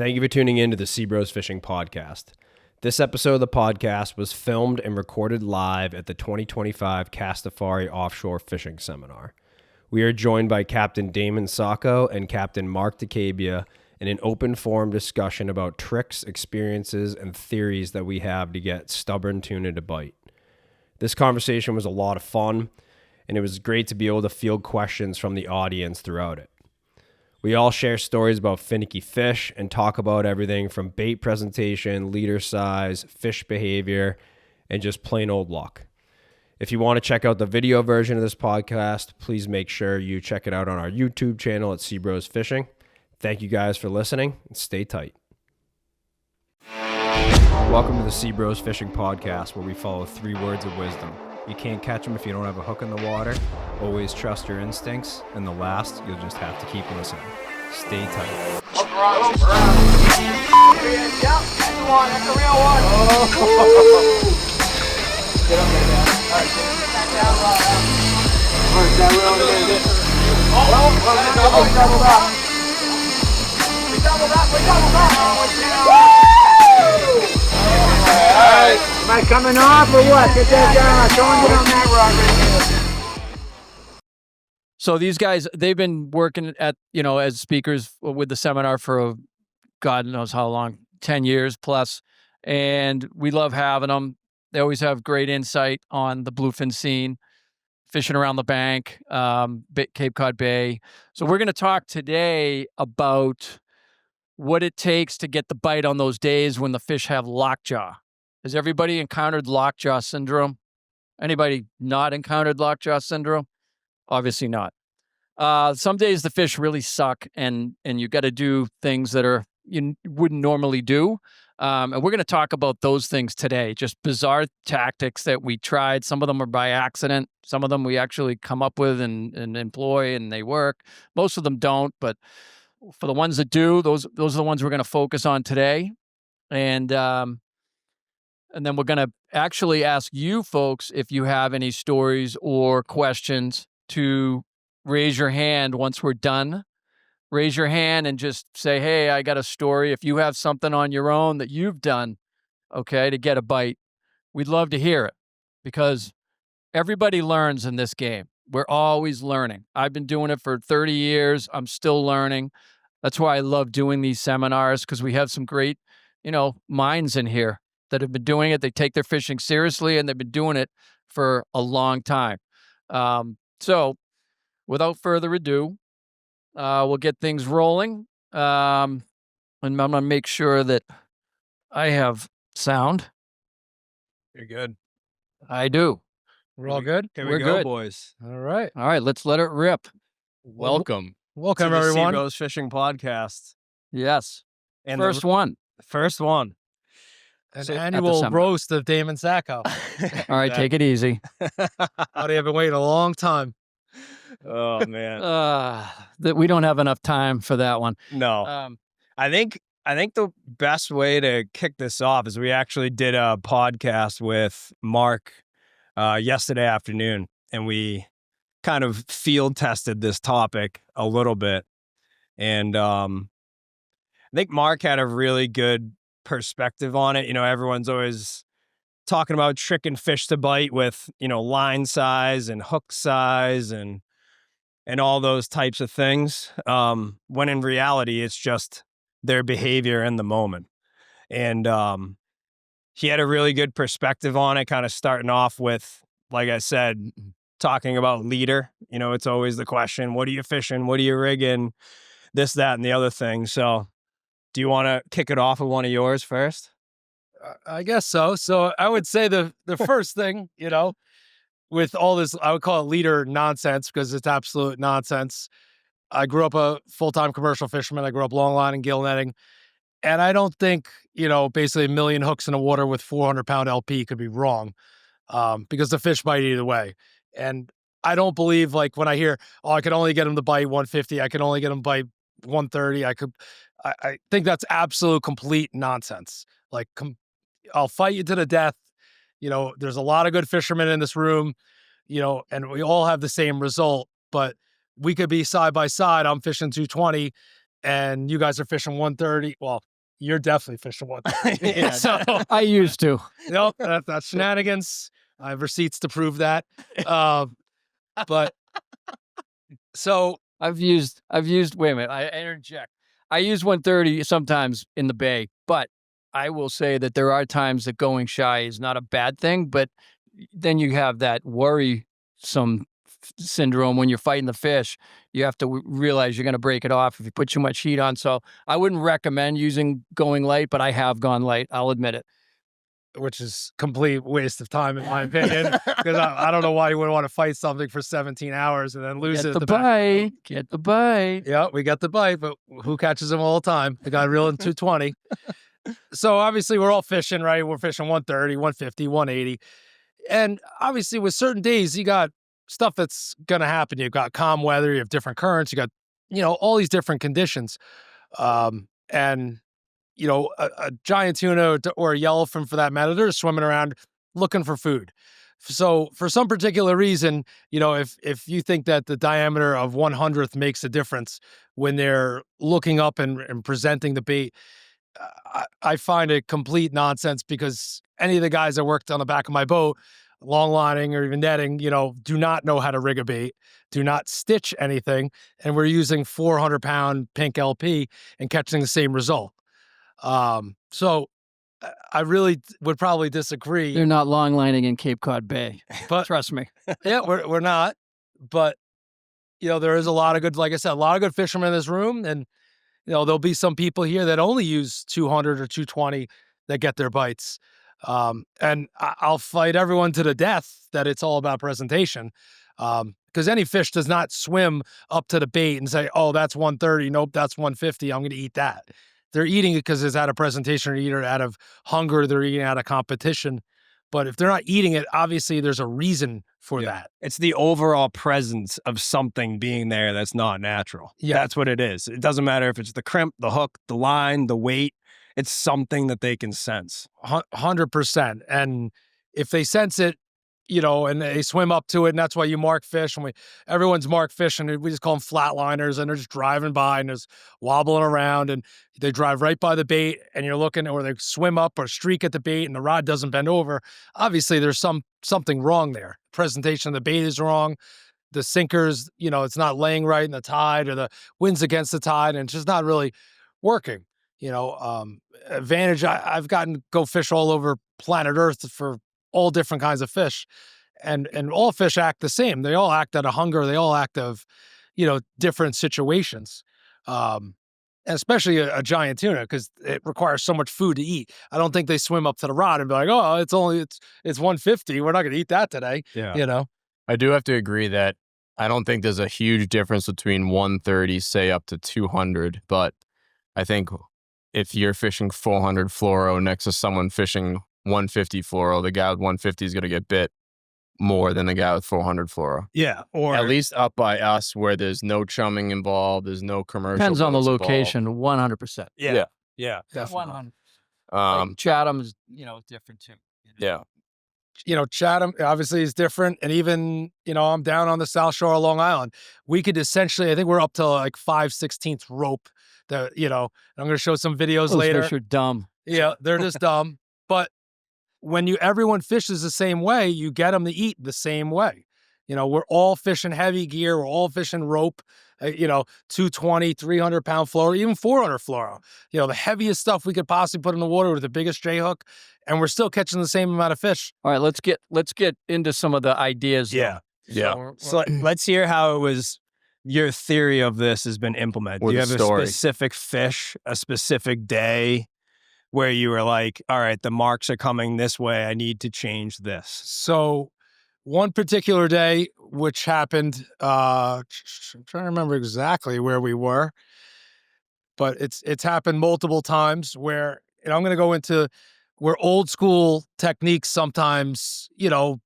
Thank you for tuning in to the SeaBros Fishing Podcast. This episode of the podcast was filmed and recorded live at the 2025 Castafari Offshore Fishing Seminar. We are joined by Captain Damon Sacco and Captain Mark DeCabia in an open forum discussion about tricks, experiences, and theories that we have to get stubborn tuna to bite. This conversation was a lot of fun, and it was great to be able to field questions from the audience throughout it. We all share stories about finicky fish and talk about everything from bait presentation, leader size, fish behavior, and just plain old luck. If you want to check out the video version of this podcast, please make sure you check it out on our YouTube channel at SeaBros Fishing. Thank you guys for listening, and stay tight. Welcome to the SeaBros Fishing Podcast, where we follow 3 words of wisdom. You can't catch them if you don't have a hook in the water. Always trust your instincts. And the last, you'll just have to keep listening. Stay tight. Yep, that's the one. That's the real one. Get up there, man. All right, get back down low. All right, that real one. We doubled up. We doubled up. We doubled up. Woo! All right. Am I coming off or what? Get that down. Don't get on that rock right here. So these guys, they've been working at, as speakers with the seminar for God knows how long, 10 years plus. And we love having them. They always have great insight on the bluefin scene, fishing around the bank, Cape Cod Bay. So we're going to talk today about what it takes to get the bite on those days when the fish have lockjaw. Has everybody encountered lockjaw syndrome? Anybody not encountered lockjaw syndrome? Obviously not. Some days the fish really suck, and you got to do things that you wouldn't normally do. And we're going to talk about those things today, just bizarre tactics that we tried. Some of them are by accident. Some of them we actually come up with and employ, and they work. Most of them don't, but for the ones that do, those are the ones we're going to focus on today. And then we're going to actually ask you folks if you have any stories or questions to raise your hand once we're done. Raise your hand and just say, hey, I got a story. If you have something on your own that you've done, okay, to get a bite, we'd love to hear it because everybody learns in this game. We're always learning. I've been doing it for 30 years. I'm still learning. That's why I love doing these seminars because we have some great, minds in here that have been doing it. They take their fishing seriously and they've been doing it for a long time. So without further ado, we'll get things rolling. And I'm going to make sure that I have sound. You're good. I do. We're all good? Here We're we go, good. boys. All right. All right, let's let it rip. Welcome Welcome, to the everyone. SeaBros Fishing Podcast. Yes. And First one. First one. An So, at the annual seminar. roast of Damon Sacco. All right, take it easy. Buddy, I've been waiting a long time. Oh, man. That we don't have enough time for that one. No. I think the best way to kick this off is we actually did a podcast with Mark yesterday afternoon, and we kind of field tested this topic a little bit. And I think Mark had a really good perspective on it. Everyone's always talking about tricking fish to bite with, line size and hook size and all those types of things. When in reality, it's just their behavior in the moment. And he had a really good perspective on it, kind of starting off with, like I said, talking about leader. It's always the question, what are you fishing? What are you rigging? This, that, and the other thing. So do you want to kick it off with one of yours first? I guess so. So I would say the first thing, with all this, I would call it leader nonsense because it's absolute nonsense. I grew up a full-time commercial fisherman. I grew up longline and gill netting. And I don't think, basically 1 million hooks in the water with 400-pound LP could be wrong because the fish bite either way. And I don't believe, like, when I hear, I can only get them to bite 150, I can only get them to bite 130, I think that's absolute complete nonsense. Like, I'll fight you to the death. There's a lot of good fishermen in this room, and we all have the same result, but we could be side by side. I'm fishing 220 and you guys are fishing 130. Well, you're definitely fishing 130. Yeah. So, I used to. nope, that's shenanigans. I have receipts to prove that. But so I've used, wait a minute, I interject. I use 130 sometimes in the bay, but I will say that there are times that going shy is not a bad thing, but then you have that worrisome syndrome when you're fighting the fish. You have to realize you're going to break it off if you put too much heat on. So I wouldn't recommend going light, but I have gone light. I'll admit it. which is complete waste of time in my opinion, because I don't know why you would want to fight something for 17 hours and then lose Get it the at the back. bite. Get the bite. Yeah, we got the bite, but who catches them all the time? The guy reeling 220. So obviously we're all fishing, right? We're fishing 130, 150, 180. And obviously with certain days, you got stuff that's going to happen. You've got calm weather, you have different currents, you got, all these different conditions. And a giant tuna or a yellowfin for that matter, they're just swimming around looking for food. So for some particular reason, if you think that the diameter of 1/100th makes a difference when they're looking up and presenting the bait, I find it complete nonsense, because any of the guys that worked on the back of my boat, long lining or even netting, do not know how to rig a bait, do not stitch anything, and we're using 400-pound pink LP and catching the same result. So I really would probably disagree. They're not long lining in Cape Cod Bay. But Trust me. yeah, we're not. But there is a lot of good, like I said, a lot of good fishermen in this room, and there'll be some people here that only use 200 or 220 that get their bites. And I'll fight everyone to the death that it's all about presentation. Because any fish does not swim up to the bait and say, oh, that's 130. Nope, that's 150. I'm going to eat that. They're eating it because it's out of presentation, or either out of hunger, they're eating out of competition. But if they're not eating it, obviously there's a reason for that. It's the overall presence of something being there that's not natural. Yeah. That's what it is. It doesn't matter if it's the crimp, the hook, the line, the weight. It's something that they can sense. 100%. And if they sense it, and they swim up to it, and that's why you mark fish, and everyone's mark fish, and we just call them flatliners, and they're just driving by and just wobbling around, and they drive right by the bait, and you're looking, or they swim up or streak at the bait and the rod doesn't bend over. Obviously there's something wrong there. Presentation of the bait is wrong. The sinkers, it's not laying right in the tide, or the wind's against the tide, and it's just not really working. Advantage, I've gotten to go fish all over planet Earth for all different kinds of fish, and all fish act the same. They all act out of hunger. They all act of, different situations. And especially a giant tuna, because it requires so much food to eat. I don't think they swim up to the rod and be like, oh, it's 150. We're not going to eat that today. Yeah. I do have to agree that I don't think there's a huge difference between 130, say up to 200, but I think if you're fishing 400 fluoro next to someone fishing 150 fluoro, the guy with 150 is going to get bit more than the guy with 400 fluoro. Yeah. Or At least up by us, where there's no chumming involved, there's no commercial. Depends on the boats involved. location, 100%. Yeah. Definitely. 100. Um, Chatham's, different too. yeah. Chatham obviously is different. And even, I'm down on the South Shore of Long Island. We could essentially, I think we're up to like 5/16 rope that, I'm going to show some videos Those later. fish are dumb. Yeah, they're just dumb. But when everyone fishes the same way, you get them to eat the same way. We're all fishing heavy gear. We're all fishing rope, 220, 300-pound fluoro, even 400 fluoro. The heaviest stuff we could possibly put in the water with the biggest J hook, and we're still catching the same amount of fish. All right, let's get into some of the ideas. though. Yeah. Yeah. So let's hear how it was. Your theory of this has been implemented. With Do you a have story. a specific fish, a specific day where you were like, all right, the marks are coming this way. I need to change this. So one particular day, which happened, I'm trying to remember exactly where we were, but it's happened multiple times where, I'm going to go into where old school techniques sometimes,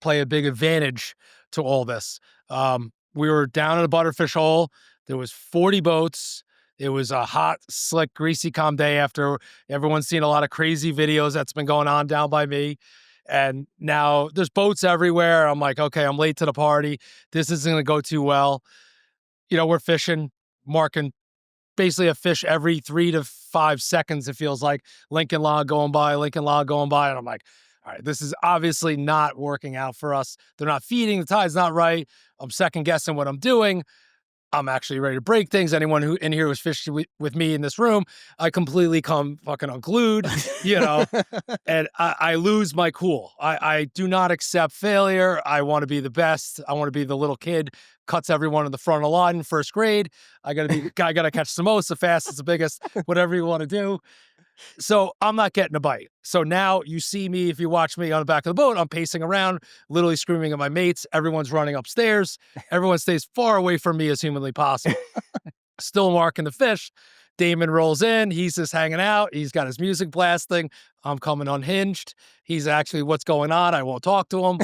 play a big advantage to all this. We were down at a butterfish hole. There was 40 boats. It was a hot, slick, greasy, calm day after everyone's seen a lot of crazy videos that's been going on down by me. And now there's boats everywhere. I'm like, okay, I'm late to the party. This isn't going to go too well. We're fishing, marking basically a fish every 3 to 5 seconds. It feels like Lincoln log going by, Lincoln log going by. And I'm like, all right, this is obviously not working out for us. They're not feeding. The tide's not right. I'm second guessing what I'm doing. I'm actually ready to break things. Anyone who in here was fishing with me in this room, I completely come fucking unglued, and I lose my cool. I do not accept failure. I want to be the best. I want to be the little kid, cuts everyone in the front of the line in first grade. I gotta catch the most, the fastest, the biggest, whatever you want to do. So I'm not getting a bite. So now you see me, if you watch me on the back of the boat, I'm pacing around, literally screaming at my mates. Everyone's running upstairs. Everyone stays far away from me as humanly possible. Still marking the fish. Damon rolls in. He's just hanging out. He's got his music blasting. I'm coming unhinged. He's actually, what's going on? I won't talk to him.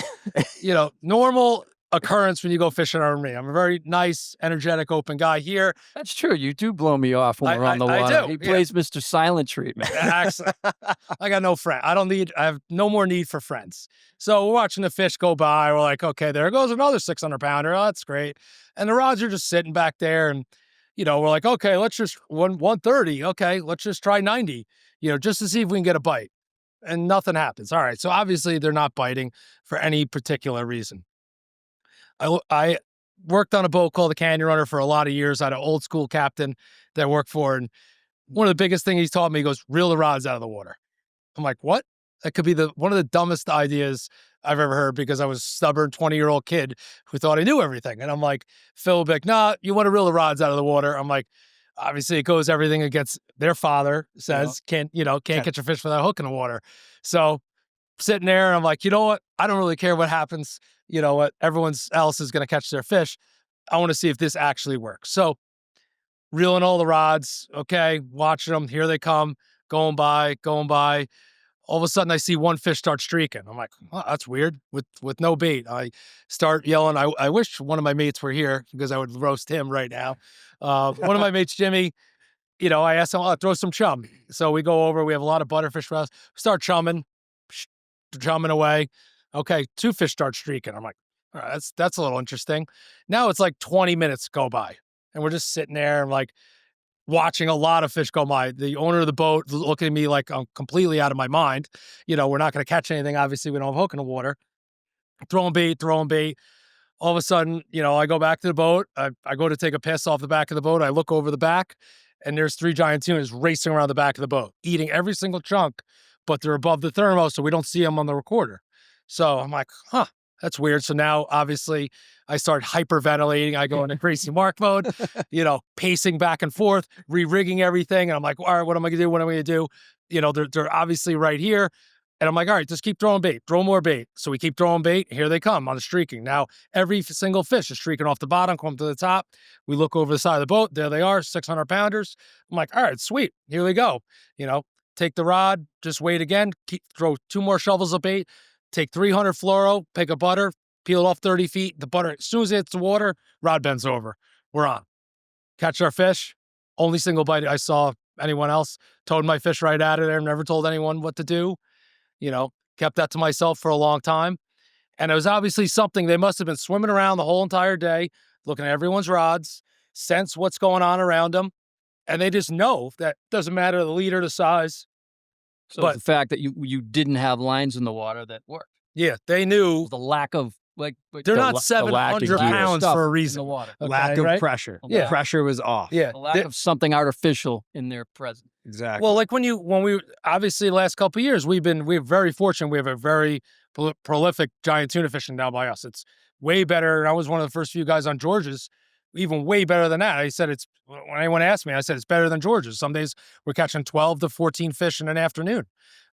Normal occurrence when you go fishing on me. I'm a very nice, energetic, open guy here. That's true. You do blow me off when we're on the water. I do. He plays Mr. Silent Treatment. I got no friend. I have no more need for friends. So we're watching the fish go by. We're like, okay, there goes another 600 pounder. Oh, that's great. And the rods are just sitting back there. And, we're like, okay, let's just 130. Okay, let's just try 90, just to see if we can get a bite. And nothing happens. All right. So obviously they're not biting for any particular reason. I worked on a boat called the Canyon Runner for a lot of years. I had an old school captain that I worked for. And one of the biggest things he taught me, he goes, reel the rods out of the water. I'm like, what? That could be one of the dumbest ideas I've ever heard, because I was a stubborn 20-year-old kid who thought I knew everything. And I'm like, Phil would be like, nah, you want to reel the rods out of the water. I'm like, obviously it goes everything against their father says, can't catch a fish without a hook in the water. So sitting there and I'm like, you know what? I don't really care what happens. You know what? Everyone else is going to catch their fish. I want to see if this actually works. So reeling all the rods. Okay. Watching them. Here they come, going by. All of a sudden I see one fish start streaking. I'm like, oh, that's weird, with no bait. I start yelling. I wish one of my mates were here, because I would roast him right now. One of my mates, Jimmy, I asked him, throw some chum. So we go over, we have a lot of butterfish rods, start chumming away. Okay, 2 fish start streaking. I'm like, all right, that's a little interesting. Now it's like 20 minutes go by, and we're just sitting there and like watching a lot of fish go by. The owner of the boat looking at me like I'm completely out of my mind. We're not going to catch anything. Obviously, we don't have a hook in the water. Throwing bait. All of a sudden, I go back to the boat. I go to take a piss off the back of the boat. I look over the back, and there's 3 giant tunas racing around the back of the boat, eating every single chunk, but they're above the thermo, so we don't see them on the recorder. So I'm like, that's weird. So now, obviously, I start hyperventilating. I go into crazy Mark mode, pacing back and forth, re-rigging everything. And I'm like, all right, what am I going to do? What am I going to do? They're obviously right here. And I'm like, all right, just keep throwing bait, throw more bait. So we keep throwing bait. Here they come on the streaking. Now, every single fish is streaking off the bottom, come to the top. We look over the side of the boat. There they are, 600 pounders. I'm like, all right, sweet. Here we go. Take the rod, just wait again, throw 2 more shovels of bait, take 300 fluoro, pick a butter, peel it off 30 feet. The butter, as soon as it hits the water, rod bends over. We're on. Catch our fish. Only single bite I saw anyone else. Towed my fish right out of there. Never told anyone what to do. Kept that to myself for a long time. And it was obviously something, they must have been swimming around the whole entire day, looking at everyone's rods, sense what's going on around them. And they just know that doesn't matter the leader, the size. So it's the fact that you didn't have lines in the water that worked. Yeah, they knew the lack of they're not 700 pounds for a reason. In the water. Okay, lack of pressure. Yeah. The pressure was off. Yeah, the lack of something artificial in their presence. Exactly. Well, like when we obviously the last couple of years we're very fortunate. We have a very prolific giant tuna fishing down by us. It's way better. I was one of the first few guys on George's. Even way better than that. I said when anyone asked me, I said it's better than George's. Some days we're catching 12 to 14 fish in an afternoon.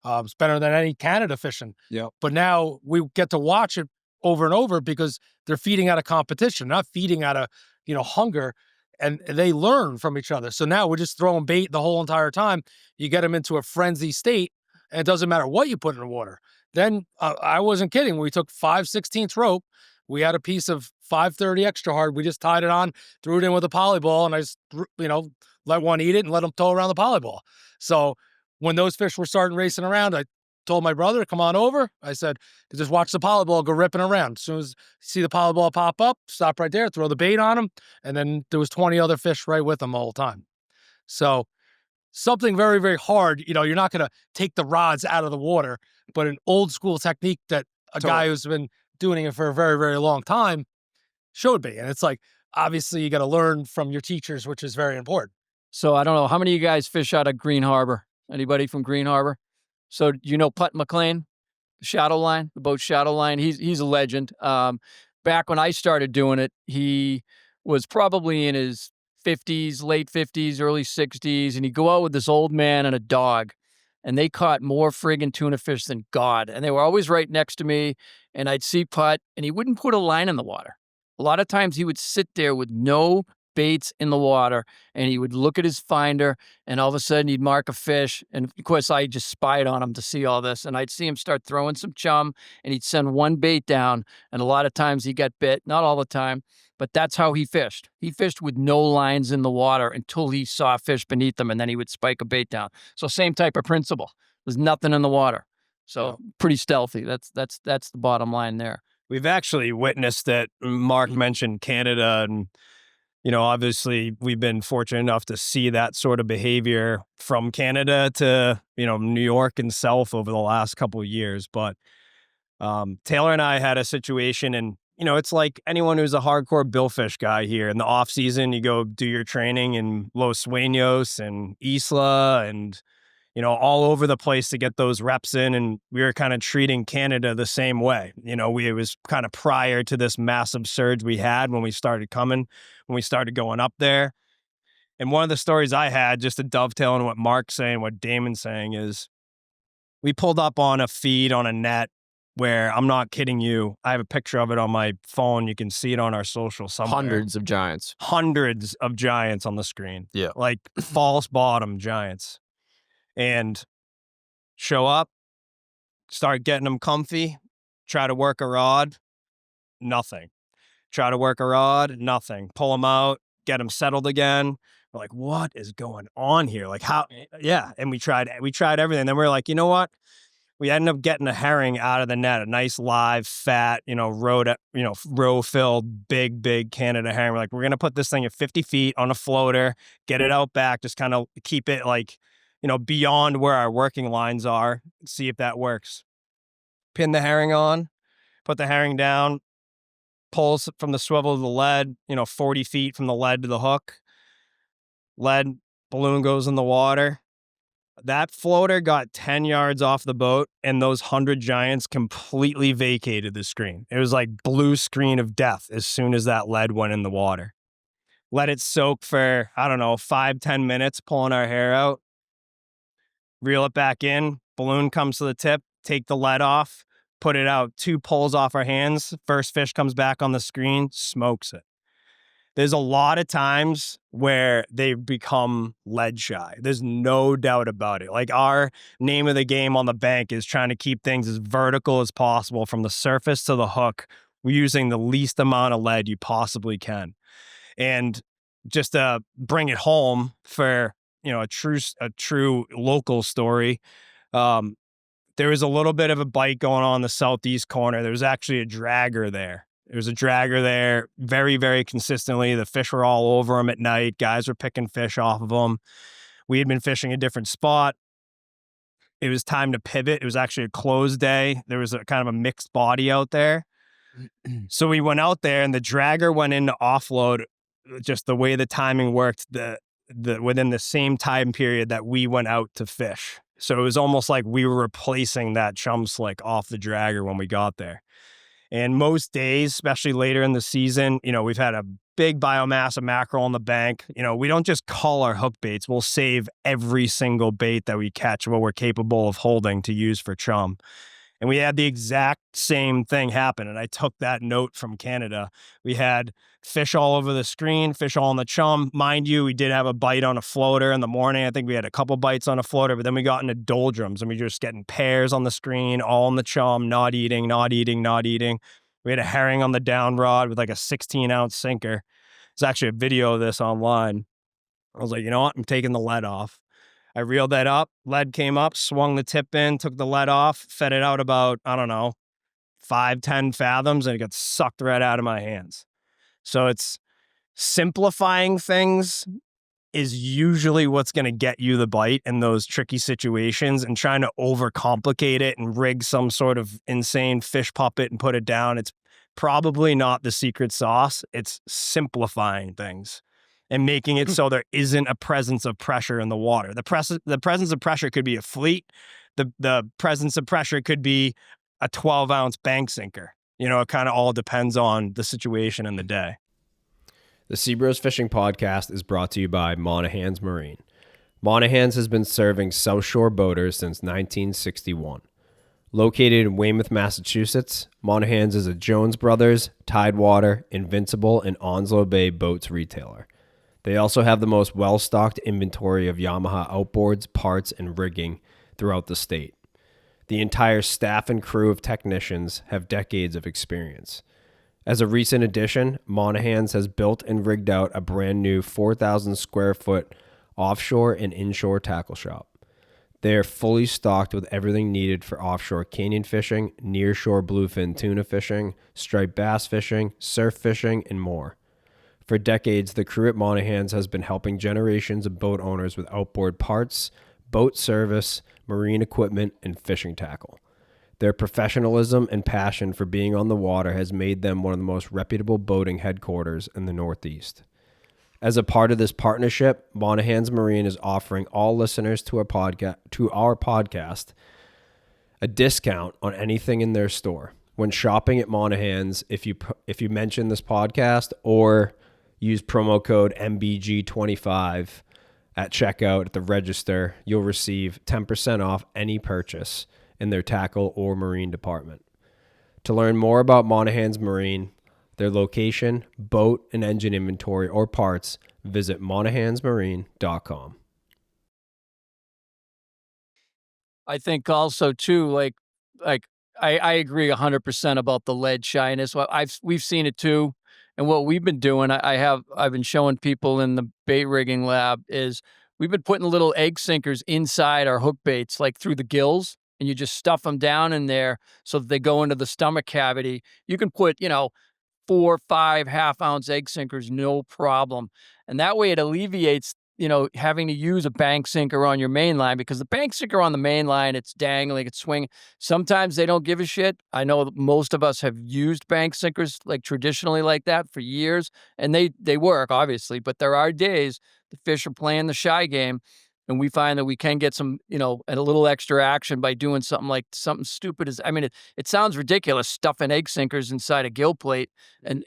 It's better than any Canada fishing. Yeah. But now we get to watch it over and over because they're feeding out of competition, not feeding out of hunger, and they learn from each other. So now we're just throwing bait the whole entire time. You get them into a frenzy state, and it doesn't matter what you put in the water. Then I wasn't kidding. We took 5/16 rope. We had a piece of 530 extra hard. We just tied it on, threw it in with a poly ball, and I just, let one eat it and let them tow around the poly ball. So when those fish were starting racing around, I told my brother, come on over. I said, just watch the poly ball go ripping around. As soon as you see the poly ball pop up, stop right there, throw the bait on them. And then there was 20 other fish right with them the whole time. So something very, very hard, you're not going to take the rods out of the water, but an old school technique that a guy who's been doing it for a very, very long time showed me. And it's like, obviously you got to learn from your teachers, which is very important. So I don't know, how many of you guys fish out of Green Harbor? Anybody from Green Harbor? So you know Putt McLean, Shadow Line, the boat Shadow Line? He's a legend. Back when I started doing it, he was probably in his 50s, late 50s, early 60s, and he'd go out with this old man and a dog, and they caught more friggin' tuna fish than God. And they were always right next to me, and I'd see Putt, and he wouldn't put a line in the water. A lot of times he would sit there with no baits in the water, and he would look at his finder, and all of a sudden he'd mark a fish. And of course, I just spied on him to see all this, and I'd see him start throwing some chum, and he'd send one bait down, and a lot of times he got bit, not all the time, but that's how he fished. He fished with no lines in the water until he saw a fish beneath them, and then he would spike a bait down. So same type of principle. There's nothing in the water. So pretty stealthy. That's the bottom line there. We've actually witnessed that. Mark mentioned Canada, and obviously we've been fortunate enough to see that sort of behavior from Canada to New York and south over the last couple of years. But Taylor and I had a situation, and it's like anyone who's a hardcore billfish guy here in the off season, you go do your training in Los Sueños and Isla and all over the place to get those reps in. And we were kind of treating Canada the same way. It was kind of prior to this massive surge we had when we started going up there. And one of the stories I had, just to dovetail on what Mark's saying, what Damon's saying, is we pulled up on a feed on a net where, I'm not kidding you, I have a picture of it on my phone. You can see it on our social somewhere. Hundreds of giants on the screen. Yeah. Like false bottom giants. And show up, start getting them comfy, try to work a rod, nothing. Try to work a rod, nothing. Pull them out, get them settled again. We're like, what is going on here? Like, how? Yeah. And we tried everything. Then we're like, you know what? We ended up getting a herring out of the net, a nice live, fat, row filled, big Canada herring. We're like, we're going to put this thing at 50 feet on a floater, get it out back, just kind of keep it like, beyond where our working lines are, see if that works. Pin the herring on, put the herring down, pulls from the swivel of the lead, 40 feet from the lead to the hook. Lead, balloon goes in the water. That floater got 10 yards off the boat, and those 100 giants completely vacated the screen. It was like blue screen of death as soon as that lead went in the water. Let it soak for, 5-10 minutes, pulling our hair out. Reel it back in, balloon comes to the tip, take the lead off, put it out, 2 pulls off our hands, first fish comes back on the screen, smokes it. There's a lot of times where they've become lead shy. There's no doubt about it. Like, our name of the game on the bank is trying to keep things as vertical as possible from the surface to the hook, using the least amount of lead you possibly can. And just to bring it home for a true local story. There was a little bit of a bite going on in the southeast corner. There was actually a dragger there. There was a dragger there very, very consistently. The fish were all over him at night. Guys were picking fish off of him. We had been fishing a different spot. It was time to pivot. It was actually a closed day. There was a kind of a mixed body out there. So we went out there, and the dragger went in to offload. Just the way the timing worked, within the same time period that we went out to fish. So it was almost like we were replacing that chum slick off the dragger when we got there. And most days, especially later in the season, we've had a big biomass of mackerel on the bank. We don't just call our hook baits. We'll save every single bait that we catch, what we're capable of holding, to use for chum. And we had the exact same thing happen. And I took that note from Canada. We had fish all over the screen, fish all on the chum. Mind you, we did have a bite on a floater in the morning. I think we had a couple bites on a floater, but then we got into doldrums, and we were just getting pairs on the screen, all on the chum, not eating. We had a herring on the down rod with like a 16-ounce sinker. There's actually a video of this online. I was like, you know what? I'm taking the lead off. I reeled that up, lead came up, swung the tip in, took the lead off, fed it out about, 5-10 fathoms, and it got sucked right out of my hands. So it's simplifying things is usually what's going to get you the bite in those tricky situations, and trying to overcomplicate it and rig some sort of insane fish puppet and put it down. It's probably not the secret sauce. It's simplifying things and making it so there isn't a presence of pressure in the water. The presence of pressure could be a fleet. The presence of pressure could be a 12-ounce bank sinker. It kind of all depends on the situation and the day. The SeaBros Fishing Podcast is brought to you by Monahan's Marine. Monahan's has been serving South Shore boaters since 1961. Located in Weymouth, Massachusetts, Monahan's is a Jones Brothers, Tidewater, Invincible, and Onslow Bay boats retailer. They also have the most well-stocked inventory of Yamaha outboards, parts, and rigging throughout the state. The entire staff and crew of technicians have decades of experience. As a recent addition, Monahan's has built and rigged out a brand new 4,000 square foot offshore and inshore tackle shop. They are fully stocked with everything needed for offshore canyon fishing, nearshore bluefin tuna fishing, striped bass fishing, surf fishing, and more. For decades, the crew at Monahan's has been helping generations of boat owners with outboard parts, boat service, marine equipment, and fishing tackle. Their professionalism and passion for being on the water has made them one of the most reputable boating headquarters in the Northeast. As a part of this partnership, Monahan's Marine is offering all listeners to our podcast a discount on anything in their store. When shopping at Monahan's, if you mention this podcast or use promo code MBG25 at checkout at the register, you'll receive 10% off any purchase in their tackle or marine department. To learn more about Monahan's Marine, their location, boat and engine inventory, or parts, visit monahansmarine.com. I think also too, like I agree 100% about the lead shyness. We've seen it too, and what we've been doing, I've been showing people in the bait rigging lab is we've been putting little egg sinkers inside our hook baits, like through the gills, and you just stuff them down in there so that they go into the stomach cavity. You can put 4 or 5 half-ounce egg sinkers, no problem. And that way it alleviates, having to use a bank sinker on your main line, because the bank sinker on the main line, it's dangling, it's swinging. Sometimes they don't give a shit. I know that most of us have used bank sinkers like traditionally like that for years, and they work, obviously. But there are days the fish are playing the shy game, and we find that we can get some, a little extra action by doing something stupid as, it sounds ridiculous, stuffing egg sinkers inside a gill plate and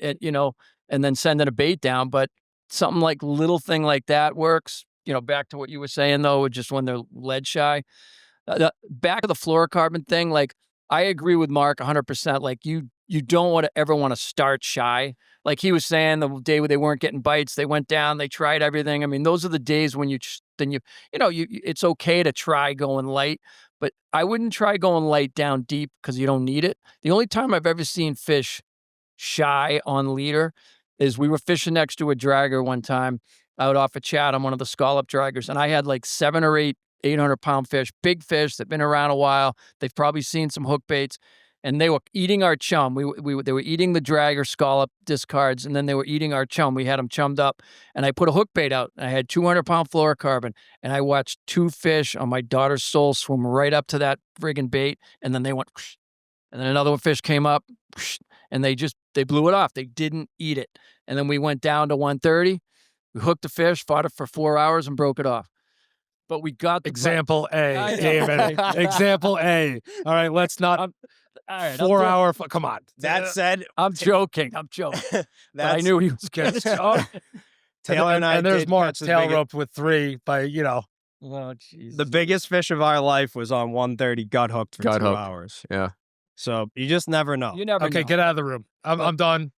then sending a bait down. But something like little thing like that works. Back to what you were saying though, just when they're lead shy. Back to the fluorocarbon thing, like I agree with Mark 100%. Like you don't ever want to start shy. Like he was saying, the day where they weren't getting bites, they went down, they tried everything. Those are the days when it's okay to try going light, but I wouldn't try going light down deep because you don't need it. The only time I've ever seen fish shy on leader is we were fishing next to a dragger one time out off of Chatham, one of the scallop draggers, and I had like 7 or 8 800-pound fish, big fish that've been around a while. They've probably seen some hook baits, and they were eating our chum. They were eating the dragger scallop discards, and then they were eating our chum. We had them chummed up, and I put a hook bait out. And I had 200-pound fluorocarbon, and I watched 2 fish on my daughter's soul swim right up to that friggin' bait, and then they went, whoosh, and then another fish came up, whoosh, and they blew it off. They didn't eat it. And then we went down to 130. We hooked the fish, fought it for 4 hours, and broke it off. But we got the example A, Damon. Example A. All right, let's not. All right, 4 hour. Come on. That said, I'm joking. I knew he was good. Taylor and there's more tail roped with 3 by Oh, geez. The biggest fish of our life was on 130 gut hooked for 2 hours. Yeah. So you just never know. You never know. Okay, get out of the room. I'm done.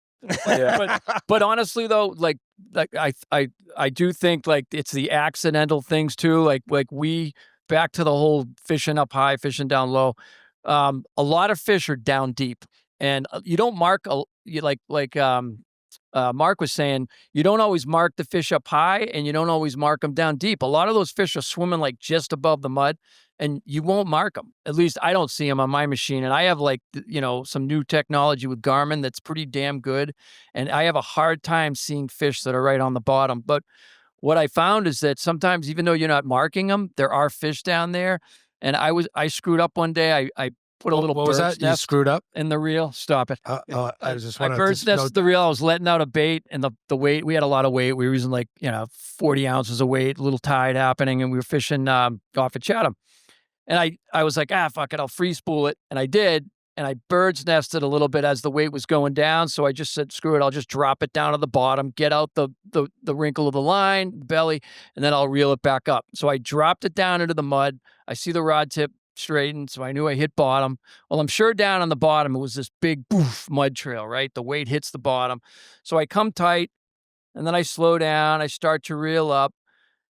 But honestly though, like I do think like it's the accidental things too. Like we back to the whole fishing up high, fishing down low. A lot of fish are down deep, and you don't mark Mark was saying, you don't always mark the fish up high and you don't always mark them down deep. A lot of those fish are swimming like just above the mud, and you won't mark them. At least I don't see them on my machine. And I have some new technology with Garmin that's pretty damn good. And I have a hard time seeing fish that are right on the bottom. But what I found is that sometimes, even though you're not marking them, there are fish down there. And I screwed up one day. I put a little What was bird's that? You nest screwed up? in the reel. Stop it. I just I wanted bird's to know. nested the reel. I was letting out a bait, and the weight, we had a lot of weight. We were using 40 ounces of weight, a little tide happening, and we were fishing off at Chatham. And I was like, fuck it, I'll free spool it. And I did. And I bird's nested a little bit as the weight was going down. So I just said, screw it, I'll just drop it down to the bottom, get out the wrinkle of the line, the belly, and then I'll reel it back up. So I dropped it down into the mud. I see the rod tip straightened, so I knew I hit bottom. Well, I'm sure down on the bottom, it was this big boof mud trail, right? The weight hits the bottom. So I come tight, and then I slow down. I start to reel up.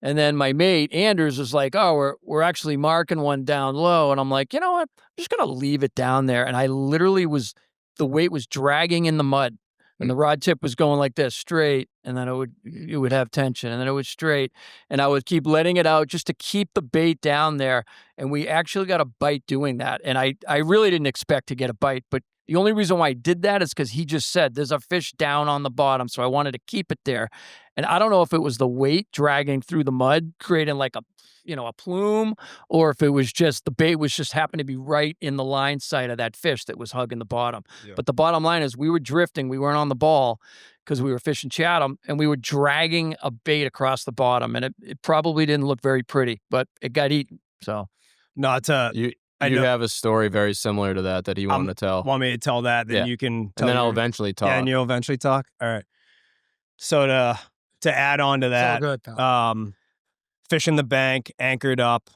And then my mate, Anders, was like, oh, we're actually marking one down low. And I'm like, you know what? I'm just going to leave it down there. And I literally the weight was dragging in the mud. And the rod tip was going like this, straight. And then it would have tension. And then it was straight. And I would keep letting it out just to keep the bait down there. And we actually got a bite doing that. And I really didn't expect to get a bite. But the only reason why I did that is because he just said there's a fish down on the bottom. So I wanted to keep it there. And I don't know if it was the weight dragging through the mud, creating like a plume, or if it was just the bait was just happened to be right in the line sight of that fish that was hugging the bottom. Yeah. But the bottom line is we were drifting. We weren't on the ball because we were fishing Chatham, and we were dragging a bait across the bottom. And it probably didn't look very pretty, but it got eaten. So no, it's You have a story very similar to that you want to tell. Want me to tell that? Then you can tell. And then I'll eventually talk. Yeah, and you'll eventually talk? All right. So to add on to that, It's all good, fishing the bank, anchored up.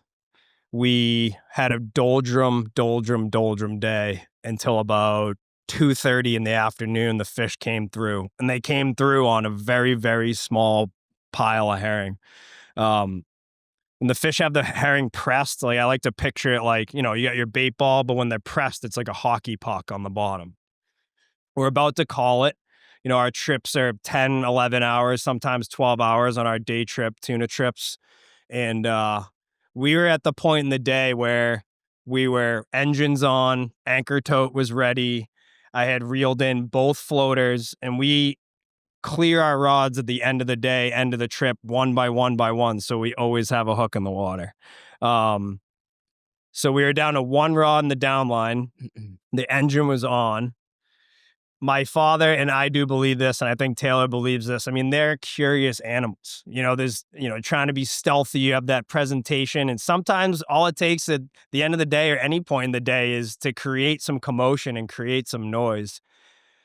We had a doldrum day until about 2:30 in the afternoon. The fish came through, and they came through on a very, very small pile of herring. When the fish have the herring pressed, like I like to picture it like, you got your bait ball, but when they're pressed, it's like a hockey puck on the bottom. We're about to call it. Our trips are 10, 11 hours, sometimes 12 hours on our day trip, tuna trips. And we were at the point in the day where we were engines on, anchor tote was ready. I had reeled in both floaters, and we clear our rods at the end of the day, end of the trip, one by one. So we always have a hook in the water. So we were down to one rod in the down line. The engine was on. My father, and I do believe this, and I think Taylor believes this. I mean, they're curious animals. There's, trying to be stealthy. You have that presentation. And sometimes all it takes at the end of the day or any point in the day is to create some commotion and create some noise.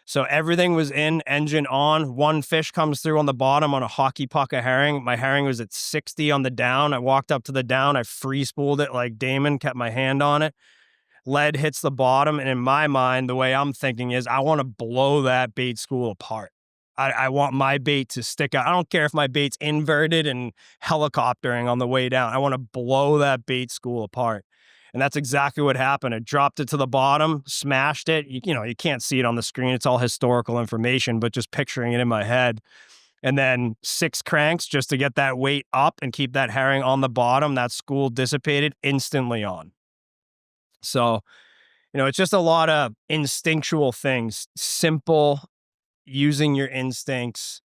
So everything was in, engine on. One fish comes through on the bottom on a hockey puck of herring. My herring was at 60 on the down. I walked up to the down. I free spooled it like Damon, kept my hand on it. Lead hits the bottom. And in my mind, the way I'm thinking is I want to blow that bait school apart. I want my bait to stick out. I don't care if my bait's inverted and helicoptering on the way down. I want to blow that bait school apart. And that's exactly what happened. I dropped it to the bottom, smashed it. You can't see it on the screen. It's all historical information, but just picturing it in my head. And then 6 cranks just to get that weight up and keep that herring on the bottom. That school dissipated instantly on. So, it's just a lot of instinctual things, simple, using your instincts.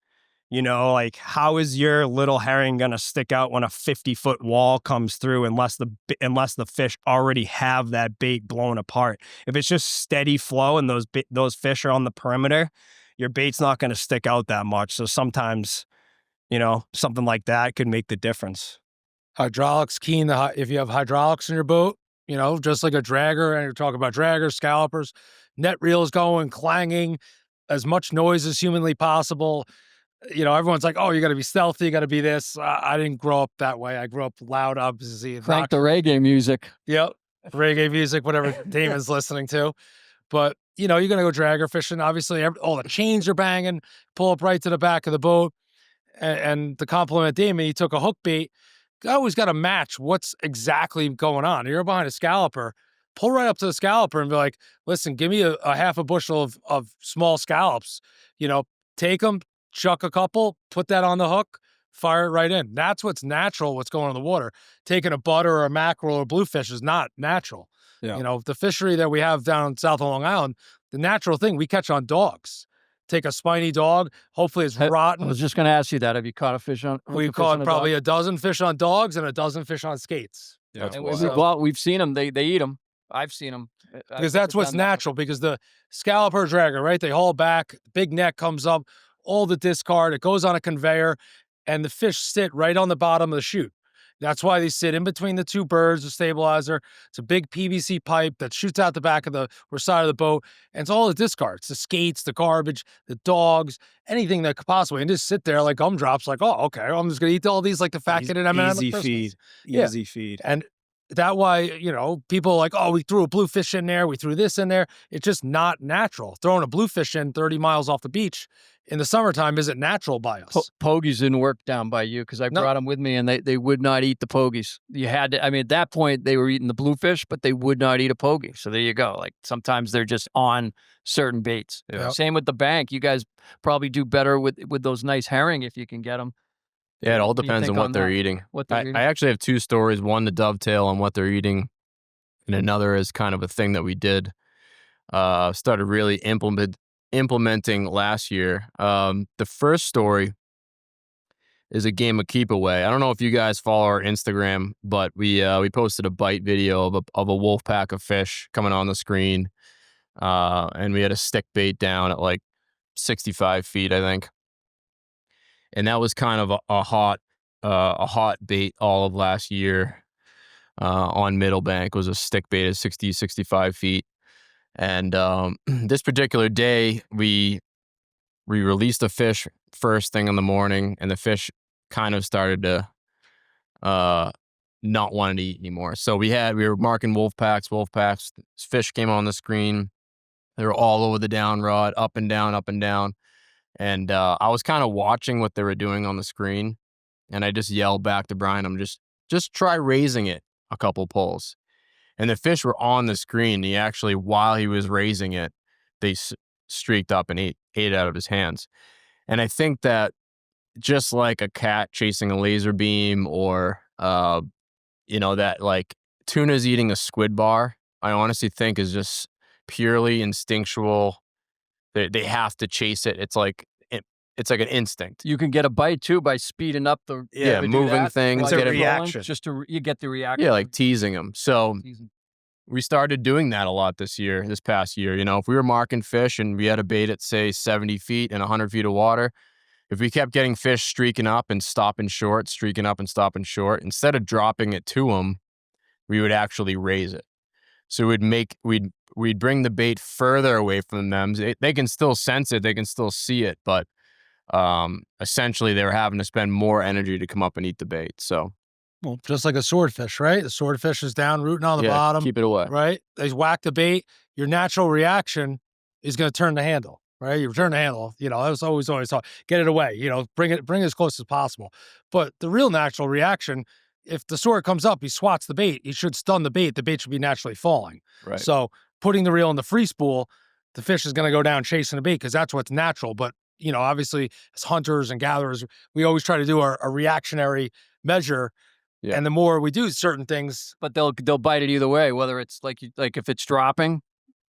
Like how is your little herring going to stick out when a 50-foot wall comes through unless the fish already have that bait blown apart? If it's just steady flow and those fish are on the perimeter, your bait's not going to stick out that much. So sometimes, something like that could make the difference. Hydraulics keen. If you have hydraulics in your boat, just like a dragger, and you're talking about draggers, scallopers, net reels going, clanging, as much noise as humanly possible. Everyone's like, oh, you got to be stealthy, you got to be this. I didn't grow up that way. I grew up loud, obviously. Crank the reggae music. Yep. Reggae music, whatever Damon's listening to. But, you're going to go dragger fishing. Obviously, all the chains are banging, pull up right to the back of the boat. And to compliment Damon, he took a hook bait. I always got to match what's exactly going on. You're behind a scalloper, pull right up to the scalloper and be like, listen, give me a half a bushel of small scallops. Take them, chuck a couple, put that on the hook, fire it right in. That's what's natural, what's going on in the water. Taking a butter or a mackerel or bluefish is not natural. Yeah. The fishery that we have down south of Long Island, the natural thing, we catch on dogs. take a spiny dog. Hopefully it's I rotten. was just going to ask you that. Have you caught a fish on? We've caught probably a dozen fish on dogs and a dozen fish on skates. Yeah. We've seen them. They eat them. I've seen them. Because that's what's natural. Because the scalloper dragger, right? They haul back, big neck comes up, all the discard, it goes on a conveyor, and the fish sit right on the bottom of the chute. That's why they sit in between the two birds, the stabilizer. It's a big PVC pipe that shoots out the back of the or side of the boat, and it's all the discards, the skates, the garbage, the dogs, anything that could possibly, and just sit there like gumdrops, like, oh, okay, I'm just gonna eat all these like the fat kid in M&M. Easy feed. Easy feed. And that why, you know, people are like, oh, we threw a bluefish in there, we threw this in there. It's just not natural. Throwing a bluefish in 30 miles off the beach in the summertime isn't natural by us. Pogies didn't work down by you because I brought them with me and they would not eat the pogies. You had to, I mean, at that point they were eating the bluefish, but they would not eat a pogie. So there you go. Like sometimes they're just on certain baits. Yeah. Same with the bank. You guys probably do better with those nice herring if you can get them. Yeah, it all What do you depends think on what on they're that? eating. What they're eating? I actually have two stories, one to dovetail on what they're eating, and another is kind of a thing that we did, started really implementing last year. The first story is a game of keep away. I don't know if you guys follow our Instagram, but we posted a bite video of a wolf pack of fish coming on the screen, and we had a stick bait down at like 65 feet, I think. And that was kind of a hot bait all of last year on Middlebank. Was a stick bait at 60, 65 feet. And this particular day, we released the fish first thing in the morning, and the fish kind of started to not want to eat anymore. So we were marking wolf packs. Fish came on the screen. They were all over the down rod, up and down, up and down. And I was kind of watching what they were doing on the screen, and I just yelled back to Brian, "I'm just try raising it a couple pulls." And the fish were on the screen. He actually, while he was raising it, they streaked up and ate it out of his hands. And I think that just like a cat chasing a laser beam, or that like tuna's eating a squid bar, I honestly think is just purely instinctual. They have to chase it. It's like an instinct. You can get a bite too by speeding up the moving things. It's a get it reaction. you get the reaction. Yeah, like teasing them. So we started doing that a lot this past year. You know, if we were marking fish and we had a bait at say 70 feet and 100 feet of water, if we kept getting fish streaking up and stopping short, instead of dropping it to them, we would actually raise it. So we'd bring the bait further away from them. They can still sense it, they can still see it, but essentially they were having to spend more energy to come up and eat the bait. So, well, just like a swordfish, right? The swordfish is down rooting on the bottom. Keep it away. Right? They whack the bait. Your natural reaction is going to turn the handle, right? You turn the handle, that was always thought, get it away, bring it as close as possible. But the real natural reaction, if the sword comes up, he swats the bait, he should stun the bait should be naturally falling. Right. So putting the reel in the free spool, the fish is going to go down chasing the bait because that's what's natural. But, obviously as hunters and gatherers, we always try to do a reactionary measure. Yeah. And the more we do certain things, but they'll bite it either way, whether it's like if it's dropping,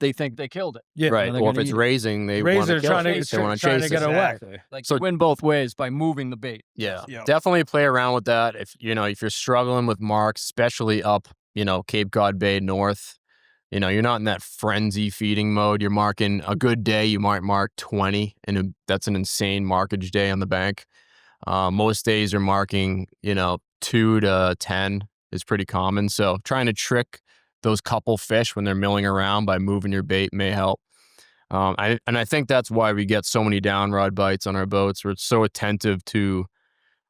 they think they killed it. Yeah. Right. Or if it's raising, they want to kill it. They want to chase it. Get away. Like so, win both ways by moving the bait. Yeah. Definitely play around with that. If you're struggling with marks, especially up, Cape Cod Bay north, you're not in that frenzy feeding mode. You're marking a good day, you might mark 20, and that's an insane markage day on the bank. Most days you're marking, 2 to 10 is pretty common. So trying to trick those couple fish when they're milling around by moving your bait may help. I think that's why we get so many down rod bites on our boats. We're so attentive to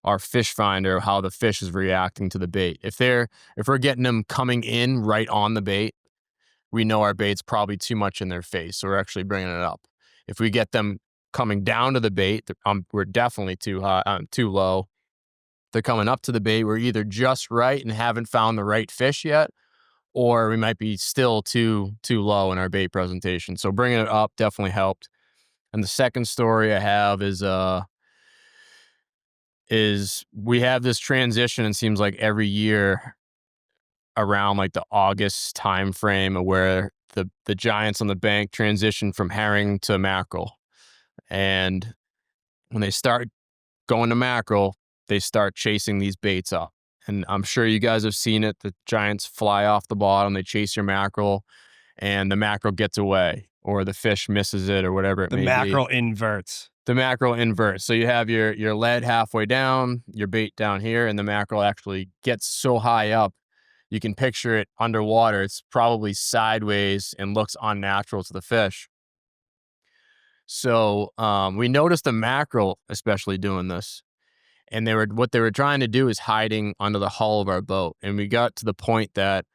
our fish finder, how the fish is reacting to the bait. If we're getting them coming in right on the bait, we know our bait's probably too much in their face, so we're actually bringing it up. If we get them coming down to the bait, we're definitely too low. If they're coming up to the bait, we're either just right and haven't found the right fish yet, or we might be still too low in our bait presentation. So bringing it up definitely helped. And the second story I have is we have this transition, it seems like every year around like the August time frame where the giants on the bank transition from herring to mackerel. And when they start going to mackerel, they start chasing these baits up. And I'm sure you guys have seen it. The giants fly off the bottom, they chase your mackerel, and the mackerel gets away, or the fish misses it, or whatever it The may mackerel be. inverts. The mackerel inverts. So you have your lead halfway down, your bait down here, and the mackerel actually gets so high up, you can picture it underwater. It's probably sideways and looks unnatural to the fish. So we noticed the mackerel especially doing this. And what they were trying to do is hiding under the hull of our boat. And we got to the point that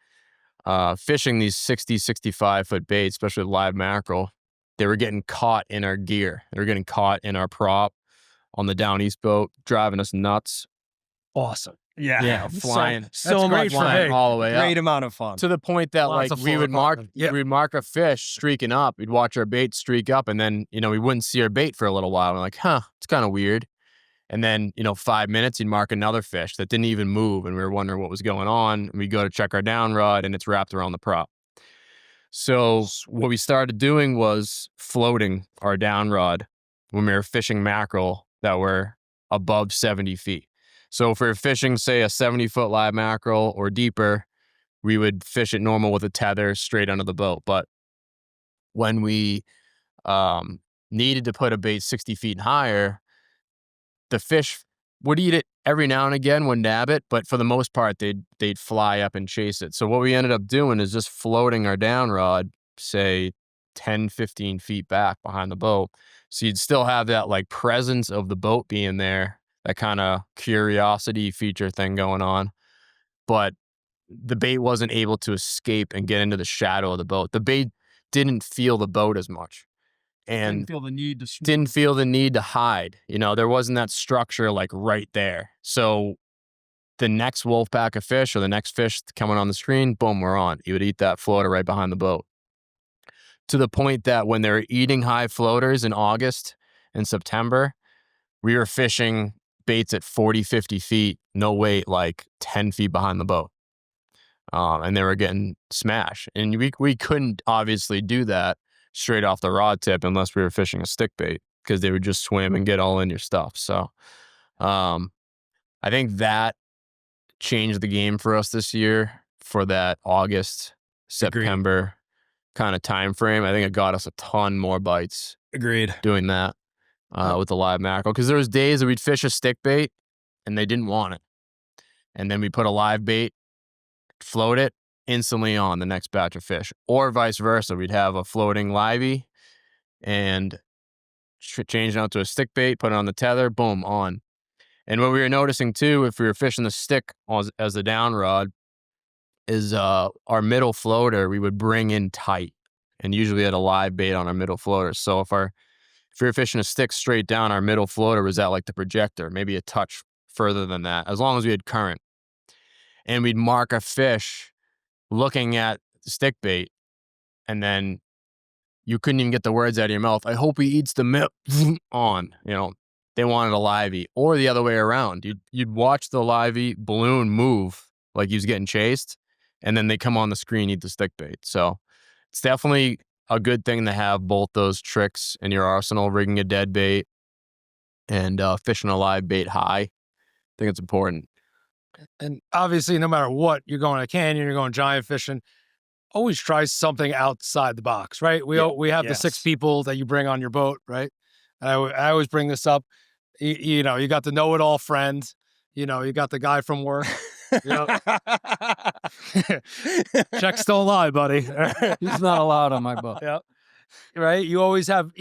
fishing these 60, 65-foot baits, especially live mackerel, they were getting caught in our gear. They were getting caught in our prop on the down east boat, driving us nuts. Awesome. Yeah. Flying. So much Flying fun. all the way up. Great amount of fun. To the point that Lots like of we fun. would mark Yeah. we'd mark a fish streaking up. We'd watch our bait streak up, and then we wouldn't see our bait for a little while. We're like, it's kind of weird. And then 5 minutes, you'd mark another fish that didn't even move, and we were wondering what was going on. And we go to check our down rod, and it's wrapped around the prop. So what we started doing was floating our down rod when we were fishing mackerel that were above 70 feet. So if we were fishing, say, a 70-foot live mackerel or deeper, we would fish it normal with a tether straight under the boat. But when we needed to put a bait 60 feet and higher, the fish would eat it every now and again, would nab it, but for the most part, they'd fly up and chase it. So what we ended up doing is just floating our down rod, say 10, 15 feet back behind the boat. So you'd still have that like presence of the boat being there, that kind of curiosity feature thing going on. But the bait wasn't able to escape and get into the shadow of the boat. The bait didn't feel the boat as much. And Didn't feel the need to. didn't feel the need to hide. There wasn't that structure like right there. So the next wolf pack of fish or the next fish coming on the screen, boom, we're on. You would eat that floater right behind the boat. To the point that when they were eating high floaters in August and September, we were fishing baits at 40, 50 feet, no weight, like 10 feet behind the boat. And they were getting smashed. And we couldn't obviously do that straight off the rod tip unless we were fishing a stick bait, because they would just swim and get all in your stuff. So I think that changed the game for us this year for that August, September kind of time frame. I think it got us a ton more bites. Agreed. Doing that with the live mackerel, because there was days that we'd fish a stick bait and they didn't want it, and then we put a live bait, float it, instantly on the next batch of fish, or vice versa. We'd have a floating livey and change it out to a stick bait, put it on the tether, boom, on. And what we were noticing too, if we were fishing the stick as the down rod, is our middle floater we would bring in tight, and usually had a live bait on our middle floater. So if we were fishing a stick straight down, our middle floater was at like the projector, maybe a touch further than that, as long as we had current. And we'd mark a fish looking at the stick bait, and then you couldn't even get the words out of your mouth. I hope he eats the mip on. They wanted a livey, or the other way around. You'd watch the livey balloon move like he was getting chased, and then they come on the screen, eat the stick bait. So it's definitely a good thing to have both those tricks in your arsenal: rigging a dead bait and fishing a live bait high. I think it's important. And obviously, no matter what, you're going to a canyon, you're going giant fishing, always try something outside the box, right? We have the 6 people that you bring on your boat, right? And I always bring this up. You got the know-it-all friend. You got the guy from work. Checks don't lie, buddy. He's not allowed on my boat. Yeah. Right. You always have,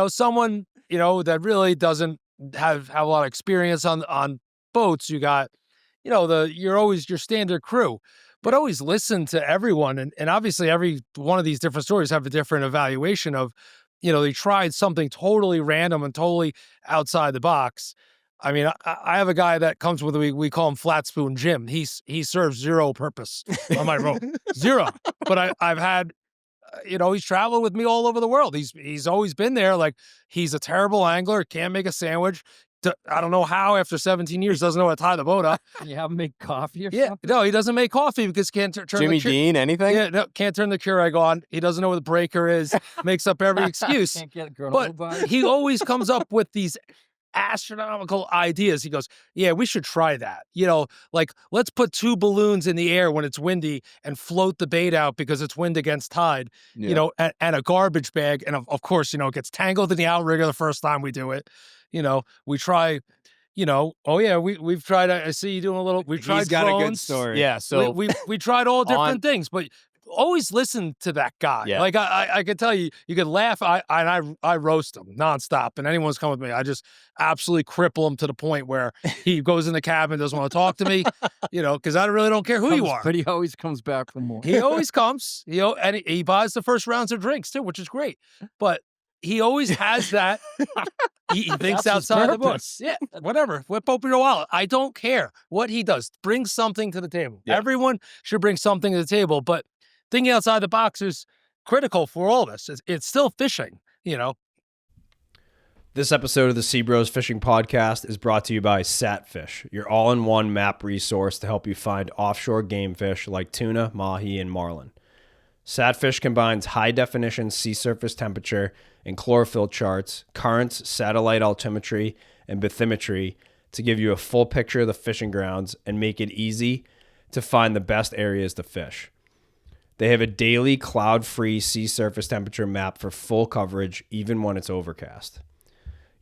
someone, that really doesn't have a lot of experience on boats. You got, you're always your standard crew, but always listen to everyone. And obviously every one of these different stories have a different evaluation of, they tried something totally random and totally outside the box. I mean, I have a guy that comes with, we call him Flat Spoon Jim. He serves zero purpose on my rope, zero. But I've had, he's traveled with me all over the world. He's always been there. Like, he's a terrible angler, can't make a sandwich, I don't know how after 17 years doesn't know how to tie the boat up. Can you have him make coffee or Yeah, something? no, he doesn't make coffee because he can't turn Jimmy the Dean, anything? Yeah, no, can't turn the Keurig on. He doesn't know where the breaker is. Makes up every excuse. Can't get granola But bars? he always comes up with these astronomical ideas. He goes, yeah, we should try that. Like, let's put 2 balloons in the air when it's windy and float the bait out because it's wind against tide, and a garbage bag. And of course, it gets tangled in the outrigger the first time we do it. We try, oh yeah, we've tried, I see you doing a little, we've tried He's got a good drones. story. Yeah. So We tried all different things, but always listen to that guy. Yeah. Like I could tell you could laugh. I roast him nonstop, and anyone's come with me, I just absolutely cripple him to the point where he goes in the cabin, doesn't want to talk to me, because I really don't care who you are. But he always comes back for more. He always comes, and he buys the first rounds of drinks too, which is great. But he always has that. He thinks That's his outside the purpose. box. Yeah, whatever. Whip open your wallet. I don't care what he does. Bring something to the table. Yeah. Everyone should bring something to the table, but thinking outside the box is critical for all of us. It's still fishing, This episode of the SeaBros Fishing Podcast is brought to you by Satfish, your all-in-one map resource to help you find offshore game fish like tuna, mahi, and marlin. Satfish combines high-definition sea surface temperature and chlorophyll charts, currents, satellite altimetry, and bathymetry to give you a full picture of the fishing grounds and make it easy to find the best areas to fish. They have a daily cloud-free sea surface temperature map for full coverage, even when it's overcast.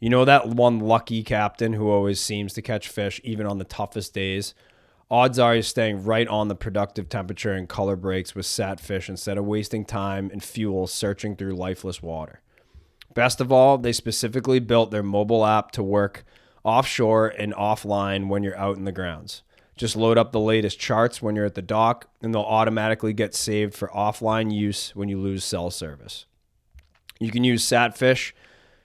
You know that one lucky captain who always seems to catch fish even on the toughest days? Odds are he's staying right on the productive temperature and color breaks with Satfish instead of wasting time and fuel searching through lifeless water. Best of all, they specifically built their mobile app to work offshore and offline when you're out in the grounds. Just load up the latest charts when you're at the dock, and they'll automatically get saved for offline use when you lose cell service. You can use Satfish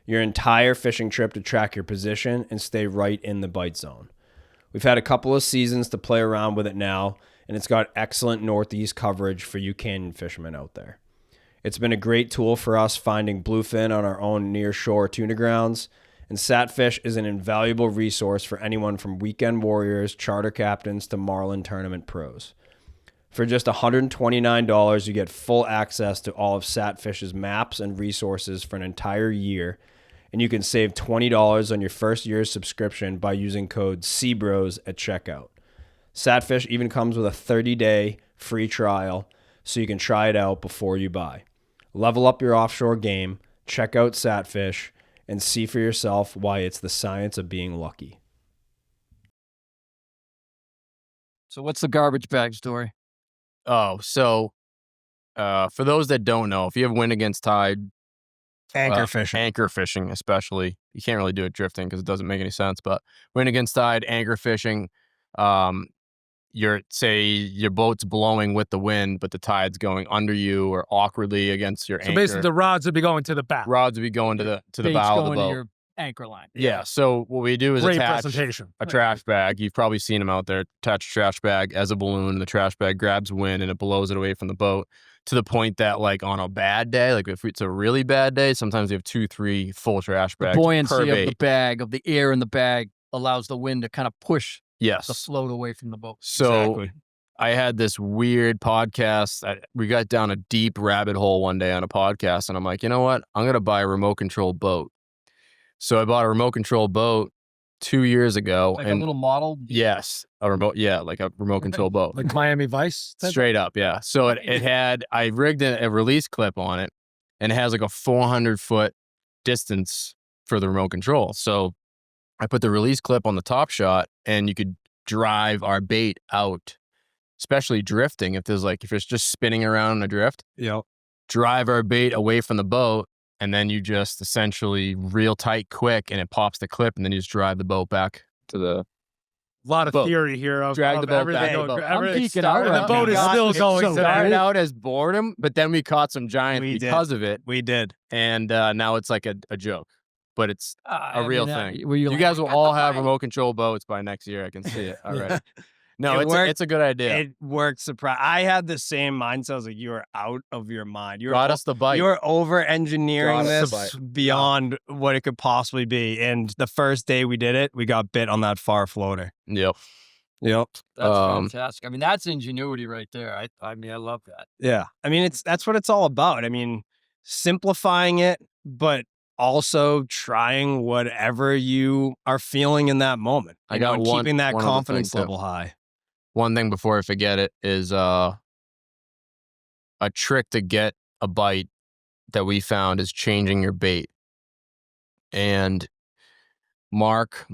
your entire fishing trip to track your position and stay right in the bite zone. We've had a couple of seasons to play around with it now, and it's got excellent northeast coverage for you canyon fishermen out there. It's been a great tool for us finding bluefin on our own near-shore tuna grounds, and Satfish is an invaluable resource for anyone from weekend warriors, charter captains, to marlin tournament pros. For just $129, you get full access to all of Satfish's maps and resources for an entire year, and you can save $20 on your first year's subscription by using code SeaBros at checkout. Satfish even comes with a 30-day free trial, so you can try it out before you buy. Level up your offshore game, check out Satfish, and see for yourself why it's the science of being lucky. So what's the garbage bag story? Oh, so for those that don't know, if you have wind against tide, Anchor fishing. Anchor fishing, especially. You can't really do it drifting because it doesn't make any sense. But wind against tide, anchor fishing, your boat's blowing with the wind, but the tide's going under you or awkwardly against your So anchor. basically the rods would be going to the back. Rods would be going to the Bait's bow of the going to boat. your anchor line. Yeah. So what we do is Great attach presentation. a trash bag. You've probably seen them out there. Attach a trash bag as a balloon. The trash bag grabs wind and it blows it away from the boat to the point that, like, on a bad day, like if it's a really bad day, sometimes you have 2-3 full trash bags The per buoyancy of bait. the bag, of the air in the bag, allows the wind to kind of push the Yes. float away from the boat. So Exactly. I had this weird podcast. We got down a deep rabbit hole one day on a podcast, and I'm like, you know what? I'm going to buy a remote control boat. So I bought a remote control boat 2 years ago. Like and a little model. yes, a remote, like a remote control boat. Like Miami Vice? type? Straight up, yeah. So it had, I rigged a release clip on it, and it has like a 400-foot distance for the remote control. So I put the release clip on the top shot, and you could drive our bait out, especially drifting. If it's just spinning around in a drift, Yep. drive our bait away from the boat, and then you just essentially reel tight quick, and it pops the clip, and then you just drive the boat back to the A lot of boat. theory here of, Drag the boat everything back. going. The boat. I'm everything geeking out started- right The boat now. is still going. It started today. out as boredom, but then we caught some giants We did. because of it, We did. and now it's like a joke, but it's a real thing. Were You like, guys will "I got all the have bag." remote control boats by next year. I can see it already. No, it's a good idea. It worked I had the same mindset. I was like, you are out of your mind. Got us the bite. You're over engineering Got us the this beyond what it could possibly be. And the first day we did it, we got bit on that far floater. Yep. That's fantastic. I mean, that's ingenuity right there. I mean, I love that. Yeah. I mean, that's what it's all about. I mean, simplifying it, but also trying whatever you are feeling in that moment. I got and one- keeping that one other confidence thing, too. level high. One thing before I forget it is a trick to get a bite that we found is changing your bait. And mark,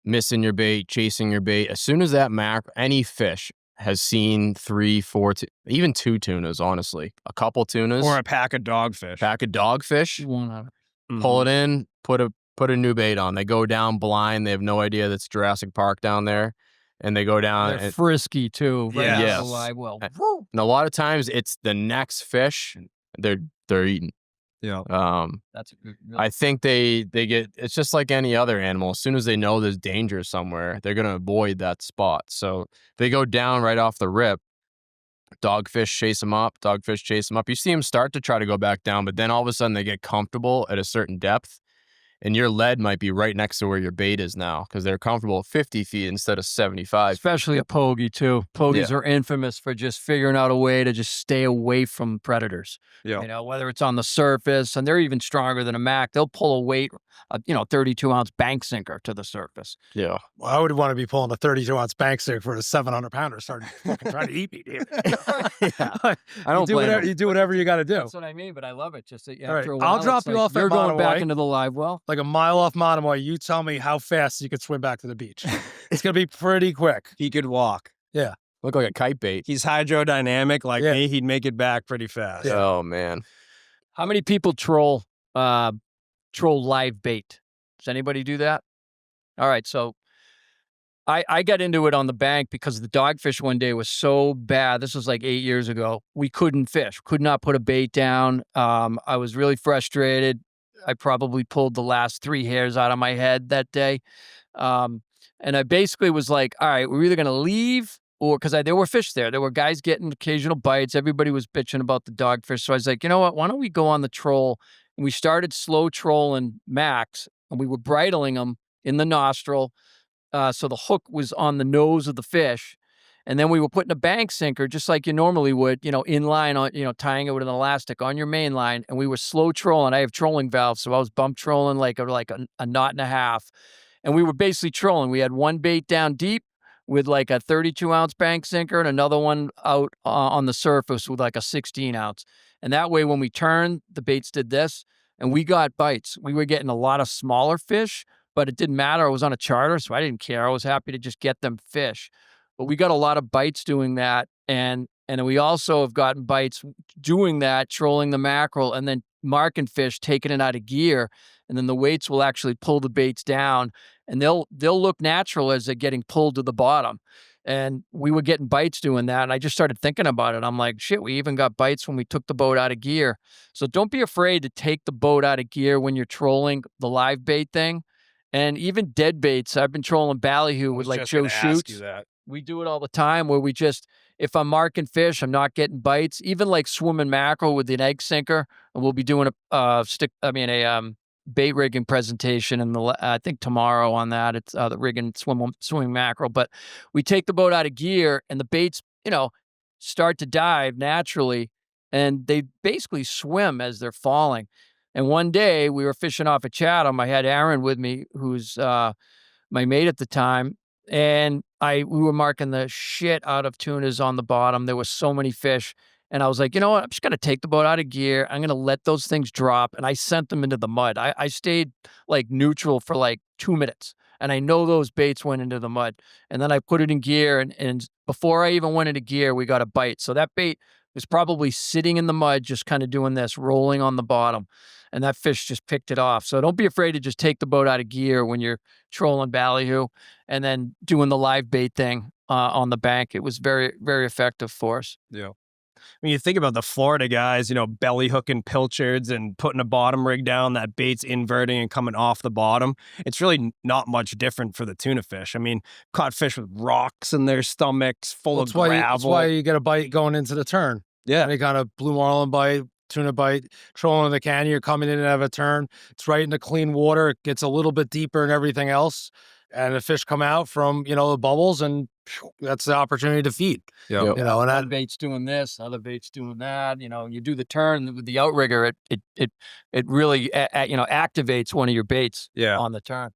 missing your bait, chasing your bait. As soon as that any fish has seen 3, 4, even 2 tunas, honestly, a couple tunas, Or a pack of dogfish. pull it in, put a new bait on. They go down blind. They have no idea that's Jurassic Park down there. And they go down. They're frisky too. Right Yes. out of Yes. the live well. And a lot of times it's the next fish they're eating. Yeah. That's a good. I think they get, it's just like any other animal. As soon as they know there's danger somewhere, they're going to avoid that spot. So they go down right off the rip. Dogfish chase them up. You see them start to try to go back down, but then all of a sudden they get comfortable at a certain depth. And your lead might be right next to where your bait is now because they're comfortable at 50 feet instead of 75. Especially a pogie too. Pogies are infamous for just figuring out a way to just stay away from predators. Yeah. You know, whether it's on the surface, and they're even stronger than a Mac. They'll pull a weight, 32-ounce bank sinker to the surface. Yeah. Well, I would want to be pulling a 32-ounce bank stick for a 700-pounder starting fucking trying to eat me, dude. I don't blame them. You do whatever you got to do. That's what I mean, but I love it. Just that All right, after a while, I'll drop it's you like off at you're going back Monomoy. into the live well. Like a mile off Monomoy, you tell me how fast you could swim back to the beach. It's going to be pretty quick. He could walk. Look like a kite bait. He's hydrodynamic like Yeah. me. He'd make it back pretty fast. Yeah. Oh, man. How many people troll live bait? Does anybody do that? All right, so I got into it on the bank because the dogfish one day was so bad. This was like 8 years ago. We couldn't fish, could not put a bait down. I was really frustrated. I probably pulled the last 3 hairs out of my head that day. And I basically was like, all right, we're either going to leave or because there were fish there. There were guys getting occasional bites. Everybody was bitching about the dogfish. So I was like, you know what? Why don't we go on the troll? And we started slow trolling Max, and we were bridling them in the nostril. So the hook was on the nose of the fish. And then we were putting a bank sinker, just like you normally would, in line on, tying it with an elastic on your main line. And we were slow trolling. I have trolling valves, so I was bump trolling like a knot and a half. And we were basically trolling. We had one bait down deep with like a 32-ounce bank sinker and another one out on the surface with like a 16-ounce. And that way, when we turned, the baits did this, and we got bites. We were getting a lot of smaller fish, but it didn't matter. I was on a charter, so I didn't care. I was happy to just get them fish. But we got a lot of bites doing that, and we also have gotten bites doing that, trolling the mackerel, and then marking fish, taking it out of gear, and then the weights will actually pull the baits down, and they'll look natural as they're getting pulled to the bottom. And we were getting bites doing that, and I just started thinking about it. I'm like, shit, we even got bites when we took the boat out of gear. So don't be afraid to take the boat out of gear when you're trolling the live bait thing. And even dead baits, I've been trolling ballyhoo with like Joe Shoots. We do it all the time where we just, if I'm marking fish, I'm not getting bites. Even like swimming mackerel with an egg sinker, and we'll be doing a bait rigging presentation and I think tomorrow on that. It's the rigging swimming mackerel. But we take the boat out of gear and the baits, start to dive naturally, and they basically swim as they're falling. And one day we were fishing off of Chatham. I had Aaron with me, who's my mate at the time. And we were marking the shit out of tunas on the bottom. There were so many fish. And I was like, you know what? I'm just going to take the boat out of gear. I'm going to let those things drop. And I sent them into the mud. I stayed like neutral for like 2 minutes. And I know those baits went into the mud. And then I put it in gear. And before I even went into gear, we got a bite. So that bait was probably sitting in the mud, just kind of doing this, rolling on the bottom. And that fish just picked it off. So don't be afraid to just take the boat out of gear when you're trolling ballyhoo and then doing the live bait thing on the bank. It was very, very effective for us. Yeah. when you think about the Florida guys, belly hooking pilchards and putting a bottom rig down, that bait's inverting and coming off the bottom. It's really not much different for the tuna fish. I mean, caught fish with rocks in their stomachs, full of gravel. That's why you get a bite going into the turn. Yeah. Any kind of blue marlin bite, tuna bite, trolling in the canyon, you're coming in and out of a turn. It's right into clean water. It gets a little bit deeper and everything else. And the fish come out from, the bubbles, and that's the opportunity to feed. Yep. And Other that bait's doing this, other bait's doing that. You do the turn with the outrigger, it really activates one of your baits on the turn.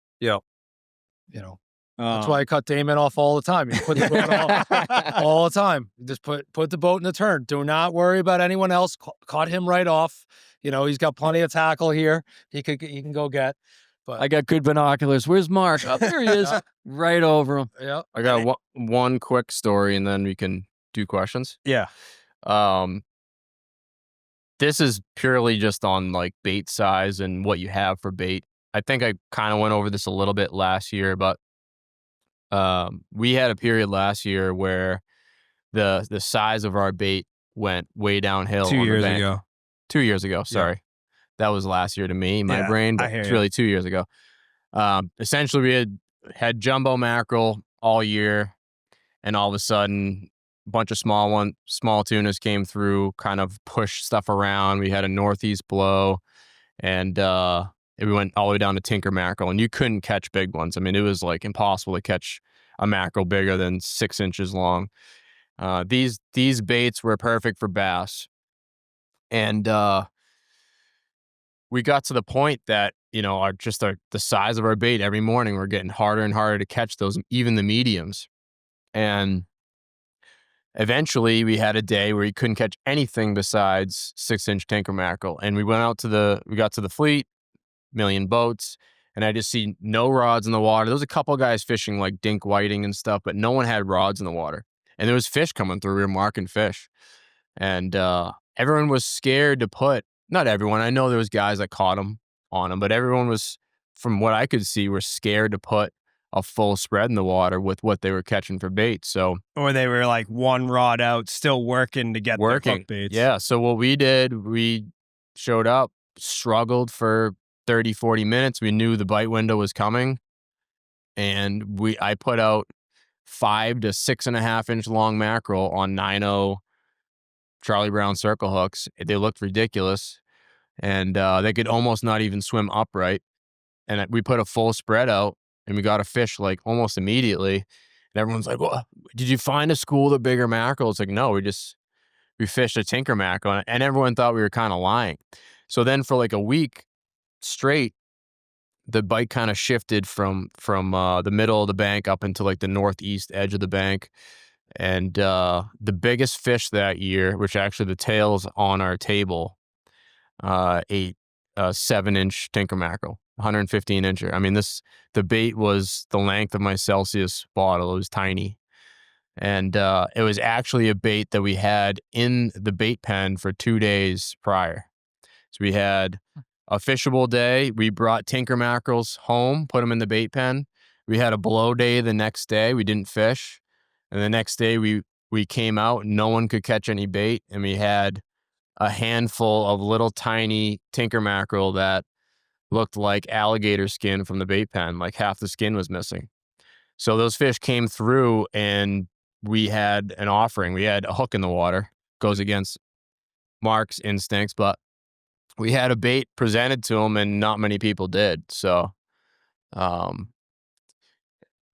that's why I cut Damon off all the time. You put the boat all the time. You just put the boat in the turn. Do not worry about anyone else. Caught him right off. He's got plenty of tackle here. He can go get. But I got good binoculars. Where's Mark? Oh, there he is, right over him. yeah, I got one quick story, and then we can do questions. Yeah. This is purely just on like bait size and what you have for bait. I think I kind of went over this a little bit last year, but we had a period last year where the size of our bait went way downhill. 2 years ago. 2 years ago, sorry. That was last year to me, my brain, but it's really 2 years ago. Essentially, we had jumbo mackerel all year, and all of a sudden, a bunch of small tunas came through, kind of pushed stuff around. We had a northeast blow, and we went all the way down to tinker mackerel, and you couldn't catch big ones. I mean, it was like impossible to catch a mackerel bigger than 6 inches long. These baits were perfect for bass, and we got to the point that the size of our bait every morning, we're getting harder and harder to catch those, even the mediums, and eventually we had a day where we couldn't catch anything besides 6-inch tinker mackerel, and we got to the fleet, million boats, and I just see no rods in the water. There was a couple of guys fishing like dink whiting and stuff, but no one had rods in the water, and there was fish coming through. We were marking fish, and everyone was scared to put. Not everyone. I know there was guys that caught them on them, but everyone was, from what I could see, were scared to put a full spread in the water with what they were catching for bait. So, or they were like one rod out, still working to get their hook baits. Yeah. So what we did, we showed up, struggled for 30, 40 minutes. We knew the bite window was coming, and I put out 5 to 6.5 inch long mackerel on 9.0 Charlie Brown circle hooks. They looked ridiculous, and they could almost not even swim upright. And we put a full spread out, and we got a fish like almost immediately. And everyone's like, "Well, did you find a school of bigger mackerel?" It's like, no, we fished a tinker mackerel, and everyone thought we were kind of lying. So then for like a week straight, the bite kind of shifted from the middle of the bank up into like the northeast edge of the bank. And the biggest fish that year, which actually the tail's on our table, ate a 7-inch tinker mackerel, 115 incher. I mean, the bait was the length of my Celsius bottle. It was tiny. And it was actually a bait that we had in the bait pen for 2 days prior. So we had a fishable day. We brought tinker mackerels home, put them in the bait pen. We had a blow day the next day. We didn't fish. And the next day we came out and no one could catch any bait. And we had a handful of little tiny tinker mackerel that looked like alligator skin from the bait pen, like half the skin was missing. So those fish came through, and we had an offering. We had a hook in the water, goes against Mark's instincts, but we had a bait presented to him, and not many people did. So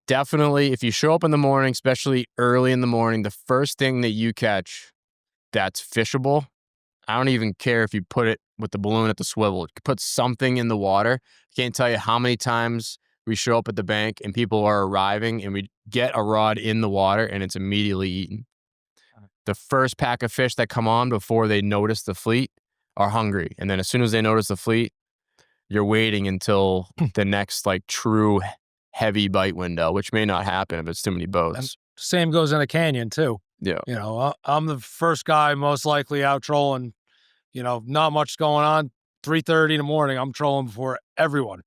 definitely, if you show up in the morning, especially early in the morning, the first thing that you catch that's fishable, I don't even care if you put it with the balloon at the swivel. Put something in the water. I can't tell you how many times we show up at the bank and people are arriving and we get a rod in the water and it's immediately eaten. The first pack of fish that come on before they notice the fleet are hungry. And then as soon as they notice the fleet, you're waiting until the next like true heavy bite window, which may not happen if it's too many boats. And same goes in a canyon too. Yeah. I'm the first guy most likely out trolling, not much going on. 3:30 in the morning, I'm trolling before everyone,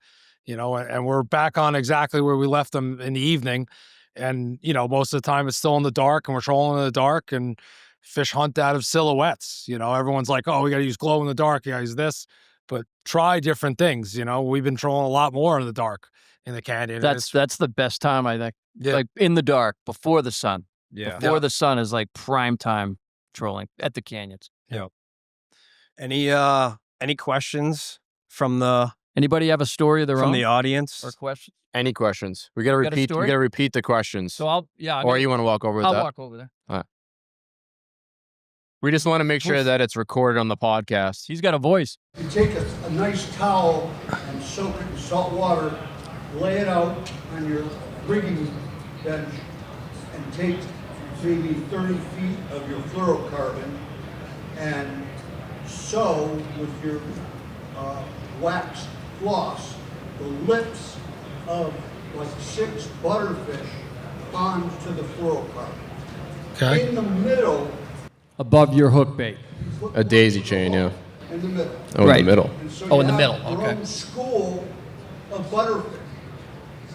and we're back on exactly where we left them in the evening. And, most of the time it's still in the dark and we're trolling in the dark, and fish hunt out of silhouettes. Everyone's like, oh, we got to use glow in the dark. You got to use this, but try different things. We've been trolling a lot more in the dark in the canyon. That's the best time, I think. Yeah. Like in the dark, before the sun. Yeah. Before the sun is like prime time trolling at the canyons. Any questions from the Anybody have a story of their from own the audience? or questions? Any questions? We gotta got a repeat. We story? gotta repeat the questions. So I'll You want to walk over with I'll that? walk over there. We just want to make sure that it's recorded on the podcast. He's got a voice. You take a nice towel and soak it in salt water, lay it out on your rigging bench, and take maybe 30 feet of your fluorocarbon and sew with your wax floss the lips of like 6 butterfish onto the fluorocarbon. Okay. In the middle, Above your hook bait. you put A daisy chain, yeah. in the middle. Oh, in Right. the middle. And so Oh, you in the have middle, your okay. own school of butterfish.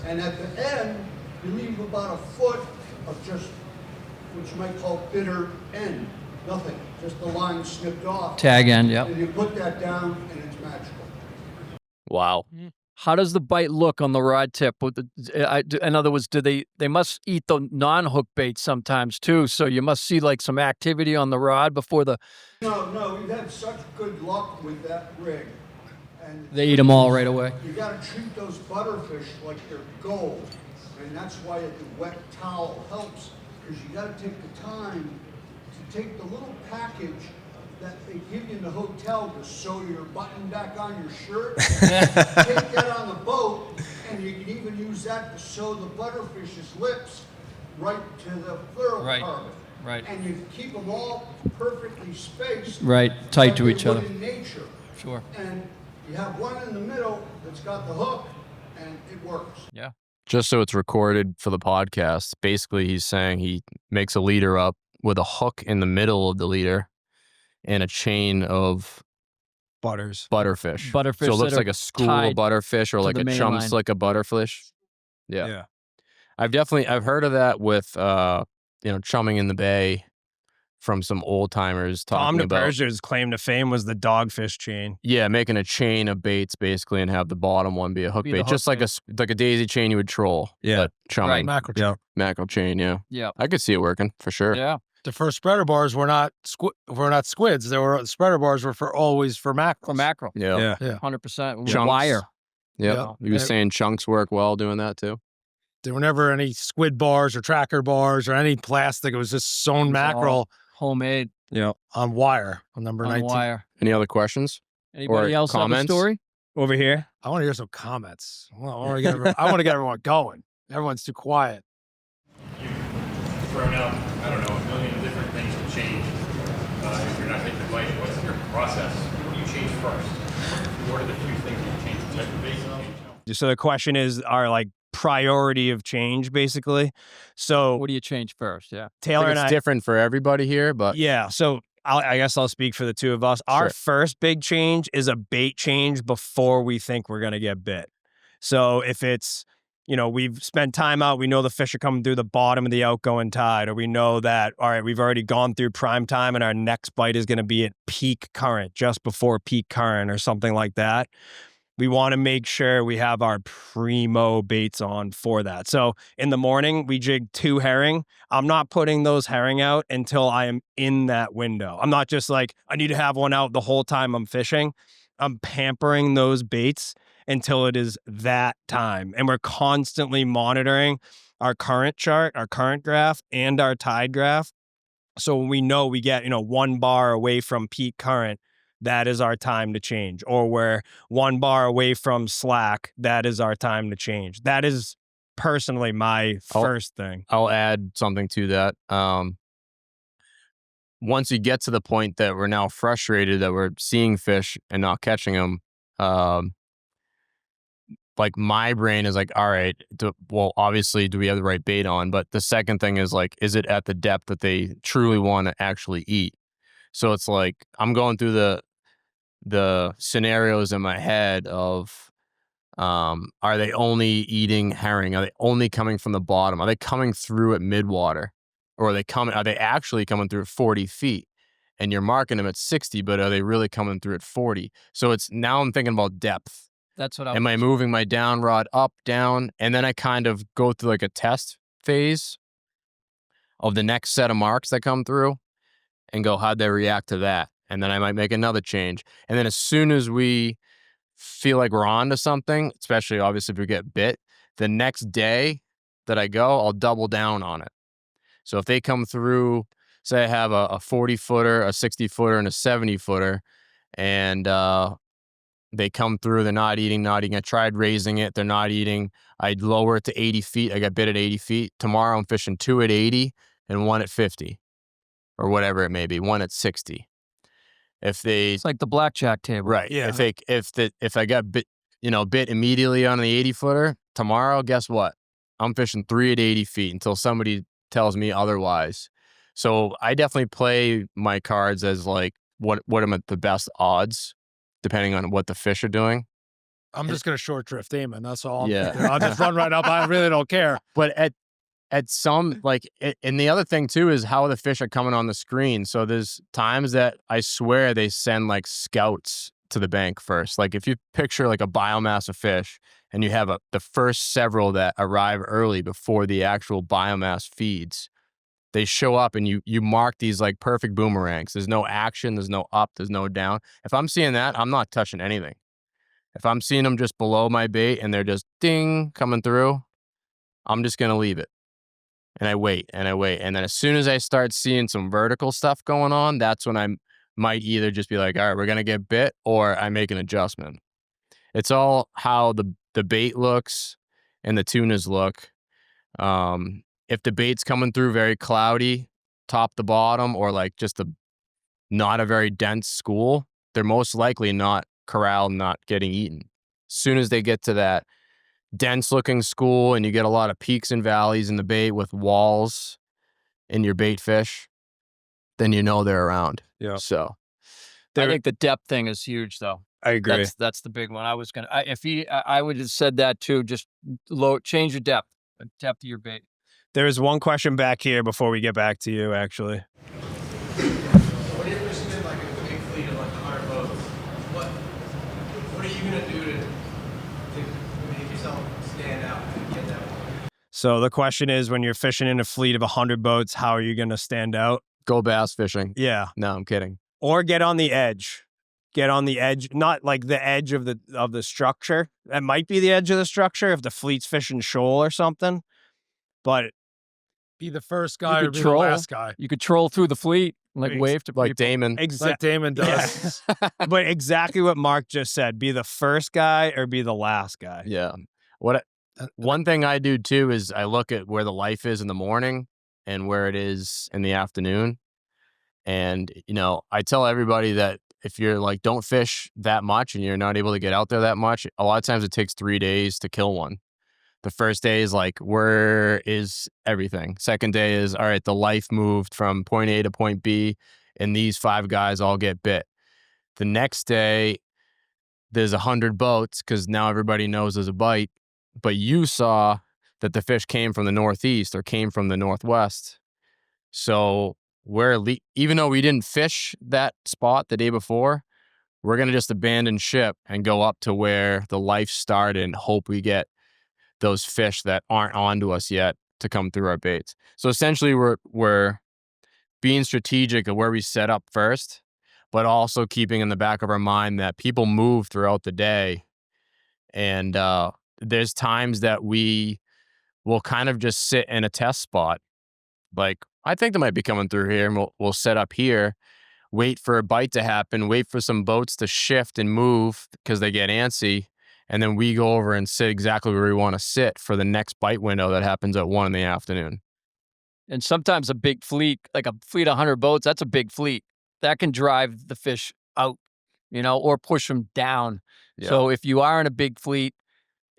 And at the end, you leave about a foot of just, what you might call bitter end. Nothing, just the line snipped off. Tag end, yep. And you put that down and it's magical. Wow. How does the bite look on the rod tip? In other words, they must eat the non-hook bait sometimes too. So you must see like some activity on the rod before No, we've had such good luck with that rig. And they eat them all right away. you gotta treat those butterfish like they're gold. And that's why the wet towel helps, because you gotta take the time to take the little package that they give you in the hotel to sew your button back on your shirt. Take that on the boat, and you can even use that to sew the butterfish's lips right to the fluorocarbon. Right. And you keep them all perfectly spaced. Right, tight to like each they would other. in nature. Sure. And you have one in the middle that's got the hook, and it works. Yeah. Just so it's recorded for the podcast, basically he's saying he makes a leader up with a hook in the middle of the leader and a chain of Butters. butterfish. Butterfish So it looks that are like a school tied of butterfish or to like the a main chum line. slick of butterfish. Yeah. Yeah. I've heard of that with chumming in the bay from some old timers Tom talking about DeBerger's claim to fame was the dogfish chain. making a chain of baits basically and have the bottom one be a hook Be the bait, hook just like bait. like a daisy chain you would troll. Yeah. But chumming Mackerel. Yeah. mackerel chain, yeah. Yeah. I could see it working for sure. Yeah. The first spreader bars were not squids. Spreader bars were always for mackerel. For mackerel. Yeah. Yeah. 100%. Chunks. Wire. Yep. Yeah. He was saying chunks work well doing that too. There were never any squid bars or tracker bars or any plastic. It was just sewn It was mackerel Homemade Yeah. on wire on number on 19. wire. Any other questions? Anybody Or else have a comments? story? Over here. I want to hear some comments. I want to get everyone going. Everyone's too quiet. Thrown out, I don't know, a million different things to change. If you're not hitting the bite, what's your process? What do you change first? What are the few things you change? The type of bait you change? So the question is our like priority of change, basically. So What do you change first? Yeah. I Taylor think and it's I, different for everybody here, but yeah. So I guess I'll speak for the two of us. Our Sure. first big change is a bait change before we think we're gonna get bit. So if it's, we've spent time out, we know the fish are coming through the bottom of the outgoing tide, or we know that, all right, we've already gone through prime time and our next bite is going to be at peak current, just before peak current or something like that. We want to make sure we have our primo baits on for that. So in the morning, we jig 2 herring. I'm not putting those herring out until I am in that window. I'm not just like, I need to have one out the whole time I'm fishing. I'm pampering those baits until it is that time. And we're constantly monitoring our current chart, our current graph, and our tide graph. So when we know we get, 1 bar away from peak current, that is our time to change. Or we're 1 bar away from slack, that is our time to change. That is personally my first thing. I'll add something to that. Once you get to the point that we're now frustrated that we're seeing fish and not catching them, like my brain is like, all right, obviously, do we have the right bait on? But the second thing is like, is it at the depth that they truly want to actually eat? So it's like, I'm going through the scenarios in my head of, are they only eating herring? Are they only coming from the bottom? Are they coming through at midwater? Or are they actually coming through at 40 feet? And you're marking them at 60, but are they really coming through at 40? So now I'm thinking about depth. That's what Am I moving my down rod up, down? And then I kind of go through like a test phase of the next set of marks that come through and go, how'd they react to that? And then I might make another change. And then as soon as we feel like we're on to something, especially obviously if we get bit, the next day that I go, I'll double down on it. So if they come through, say I have a 40-footer, a 60-footer, and a 70-footer, and they come through, they're not eating. I tried raising it, they're not eating. I'd lower it to 80 feet. I got bit at 80 feet. Tomorrow I'm fishing 2 at 80 and 1 at 50 or whatever it may be, 1 at 60. It's like the blackjack table. Right. Yeah. If I got bit immediately on the 80-footer, tomorrow, guess what? I'm fishing 3 at 80 feet until somebody tells me otherwise. So I definitely play my cards as like what am the best odds, depending on what the fish are doing. I'm just gonna short drift Damon. That's all. Yeah. I'll just run right up. I really don't care. But at some and the other thing too is how the fish are coming on the screen. So there's times that I swear they send like scouts to the bank first. Like if you picture like a biomass of fish and you have the first several that arrive early before the actual biomass feeds, they show up and you mark these like perfect boomerangs. There's no action, there's no up, there's no down. If I'm seeing that, I'm not touching anything. If I'm seeing them just below my bait and they're just ding coming through, I'm just going to leave it. And I wait. And then as soon as I start seeing some vertical stuff going on, that's when I might either just be like, all right, we're going to get bit, or I make an adjustment. It's all how the bait looks and the tunas look. If the bait's coming through very cloudy, top to bottom, or like just not a very dense school, they're most likely not corralled, not getting eaten. As soon as they get to that dense looking school and you get a lot of peaks and valleys in the bait with walls in your bait fish, then you know they're around. Yeah. So I think the depth thing is huge, though. I agree. That's the big one. I would have said that too. Just change your depth of your bait. There's one question back here before we get back to you, actually. When you're fishing in like a big fleet of like 100 boats, what are you gonna do to make yourself stand out and get that one? So the question is, when you're fishing in a fleet of 100 boats, how are you going to stand out? go bass fishing. Yeah. No, I'm kidding. Or get on the edge. Get on the edge, not like the edge of the structure. That might be the edge of the structure if the fleet's fishing shoal or something. But Be the first guy or could be troll. the last guy. You could troll through the fleet, like wave to Like people. Damon. Like Damon does. But exactly what Mark just said. Be the first guy or be the last guy. Yeah. One thing I do too is I look at where the life is in the morning and where it is in the afternoon. And, I tell everybody that if you're like, don't fish that much and you're not able to get out there that much, a lot of times it takes 3 days to kill one. The first day is like, where is everything? Second day is, all right, the life moved from point A to point B and these 5 guys all get bit. The next day, there's 100 boats because now everybody knows there's a bite, but you saw that the fish came from the northeast or came from the northwest. So even though we didn't fish that spot the day before, we're going to just abandon ship and go up to where the life started and hope we get those fish that aren't onto us yet to come through our baits. So essentially we're being strategic of where we set up first, but also keeping in the back of our mind that people move throughout the day. And there's times that we will kind of just sit in a test spot. Like, I think they might be coming through here, and we'll set up here, wait for a bite to happen, wait for some boats to shift and move because they get antsy, and then we go over and sit exactly where we want to sit for the next bite window that happens at 1 p.m. And sometimes a big fleet, like a fleet of 100 boats, that's a big fleet. That can drive the fish out, or push them down. Yeah. So if you are in a big fleet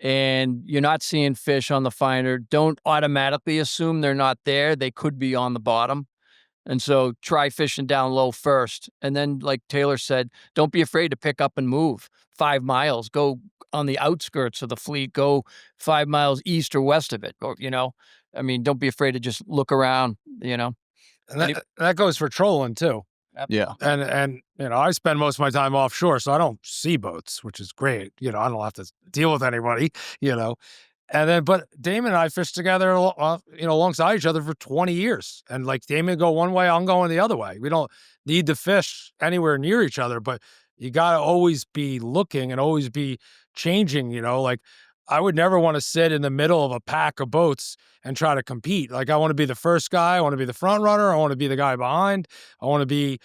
and you're not seeing fish on the finder, don't automatically assume they're not there. They could be on the bottom. And so try fishing down low first. And then, like Taylor said, don't be afraid to pick up and move 5 miles. Go on the outskirts of the fleet. Go 5 miles east or west of it. Or, I mean, don't be afraid to just look around, And that goes for trolling too. Yeah. And I spend most of my time offshore, so I don't see boats, which is great. I don't have to deal with anybody, And then, but Damon and I fished together, alongside each other for 20 years. And like Damon go one way, I'm going the other way. We don't need to fish anywhere near each other, but you got to always be looking and always be changing, like I would never want to sit in the middle of a pack of boats and try to compete. Like I want to be the first guy. I want to be the front runner. I want to be the guy behind. I want to be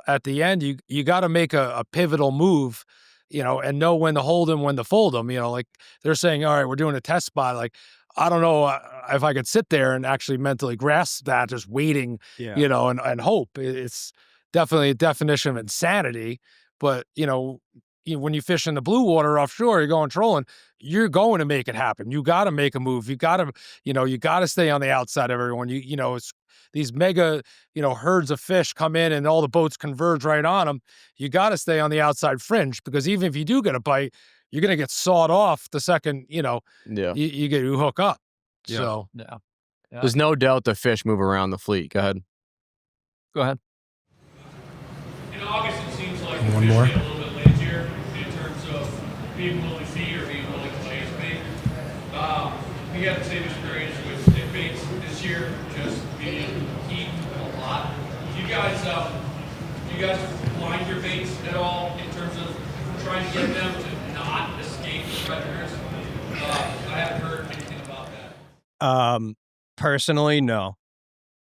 at the end. You got to make a pivotal move, and know when to hold them, when to fold them. Like they're saying, all right, we're doing a test spot. Like, I don't know if I could sit there and actually mentally grasp that, just waiting, and hope. It's definitely a definition of insanity. But, when you fish in the blue water offshore, you're going trolling, you're going to make it happen. You got to make a move. You got to, you got to stay on the outside of everyone. It's these mega, herds of fish come in and all the boats converge right on them. You got to stay on the outside fringe, because even if you do get a bite, you're going to get sawed off the second, you hook up. Yeah. So Yeah. There's no doubt the fish move around the fleet. Go ahead. In August, it seems like One the more. fish get a little bit lazier in terms of being willing to feed or being willing to chase bait. We had the same experience with stick baits this year, just being heat a lot. Do you guys blind your baits at all in terms of trying to get them to not escape the predators? I haven't heard anything about that. Personally, no.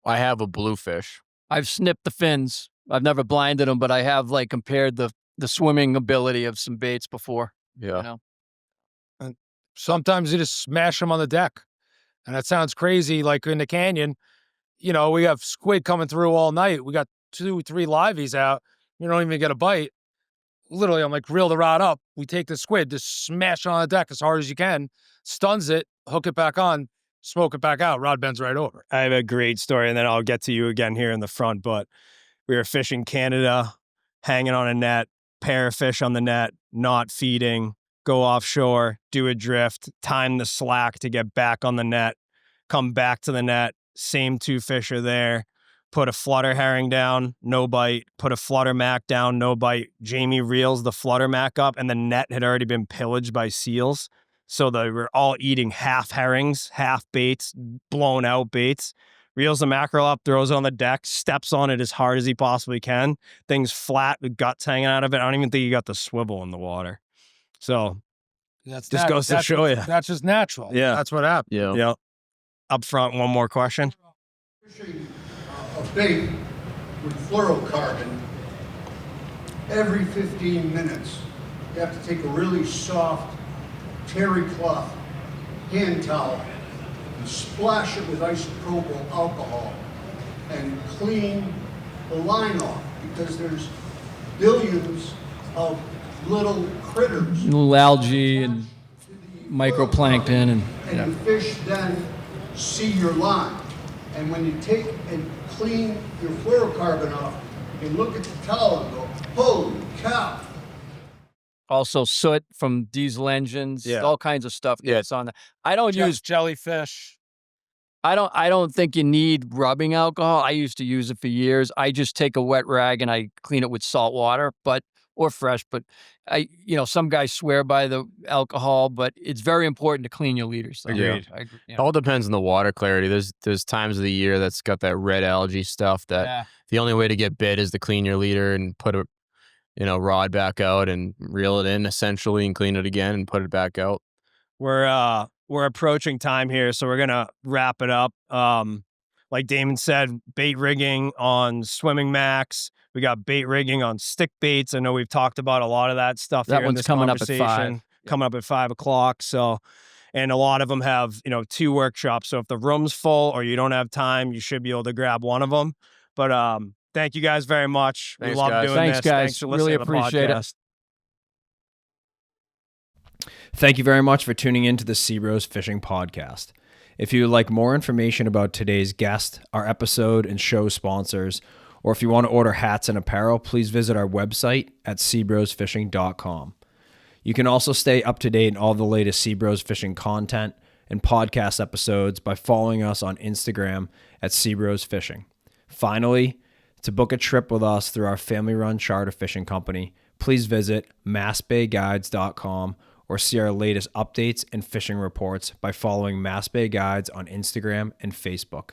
I have a bluefish. I've snipped the fins. I've never blinded them, but I have compared the swimming ability of some baits before. Yeah. sometimes you just smash them on the deck. And that sounds crazy. Like in the canyon, we have squid coming through all night. We got 2-3 liveys out. You don't even get a bite. Literally, I'm like, reel the rod up. We take the squid, just smash it on the deck as hard as you can, stuns it, hook it back on, smoke it back out. Rod bends right over. I have a great story, and then I'll get to you again here in the front. But we were fishing Canada, hanging on a net, pair of fish on the net, not feeding, go offshore, do a drift, time the slack to get back on the net, come back to the net, same 2 fish are there. Put a flutter herring down, no bite. Put a flutter mac down, no bite. Jamie reels the flutter mac up, and the net had already been pillaged by seals. So they were all eating half herrings, half baits, blown out baits. Reels the mackerel up, throws it on the deck, steps on it as hard as he possibly can. Thing's flat with guts hanging out of it. I don't even think he got the swivel in the water. So That's just goes to show you. That's just natural. Yeah. That's what happened. Yeah. Yeah. Up front, one more question. Fishing a bait with fluorocarbon every 15 minutes. You have to take a really soft terry cloth hand towel and splash it with isopropyl alcohol and clean the line off, because there's billions of little critters. Little algae and microplankton And the fish then see your line. And when you take and clean your fluorocarbon off, you can look at the towel and go, holy cow. Also soot from diesel engines, Yeah. all kinds of stuff Yeah. gets on there. I don't use jellyfish. I don't think you need rubbing alcohol. I used to use it for years. I just take a wet rag and I clean it with salt water, or fresh. But some guys swear by the alcohol, but it's very important to clean your leaders. So Agreed. I agree, It all depends on the water clarity. There's times of the year that's got that red algae stuff that Yeah. the only way to get bit is to clean your leader and put a rod back out and reel it in essentially and clean it again and put it back out. We're approaching time here, so we're gonna wrap it up. Like Damon said, bait rigging on swimming max. We got bait rigging on stick baits. I know we've talked about a lot of that stuff. That here in one's this coming up at conversation. 5. Coming up at 5:00. So, and a lot of them have 2 workshops. So if the room's full or you don't have time, you should be able to grab one of them. But thank you guys very much. Thanks, we love guys. doing Thanks, this. guys. Thanks for Really listening to the appreciate it. podcast. Thank you very much for tuning in to the SeaBros Fishing Podcast. If you would like more information about today's guest, our episode, and show sponsors, or if you want to order hats and apparel, please visit our website at seabrosfishing.com. You can also stay up to date on all the latest SeaBros Fishing content and podcast episodes by following us on Instagram at SeaBros Fishing. Finally, to book a trip with us through our family-run charter fishing company, please visit massbayguides.com or see our latest updates and fishing reports by following Mass Bay Guides on Instagram and Facebook.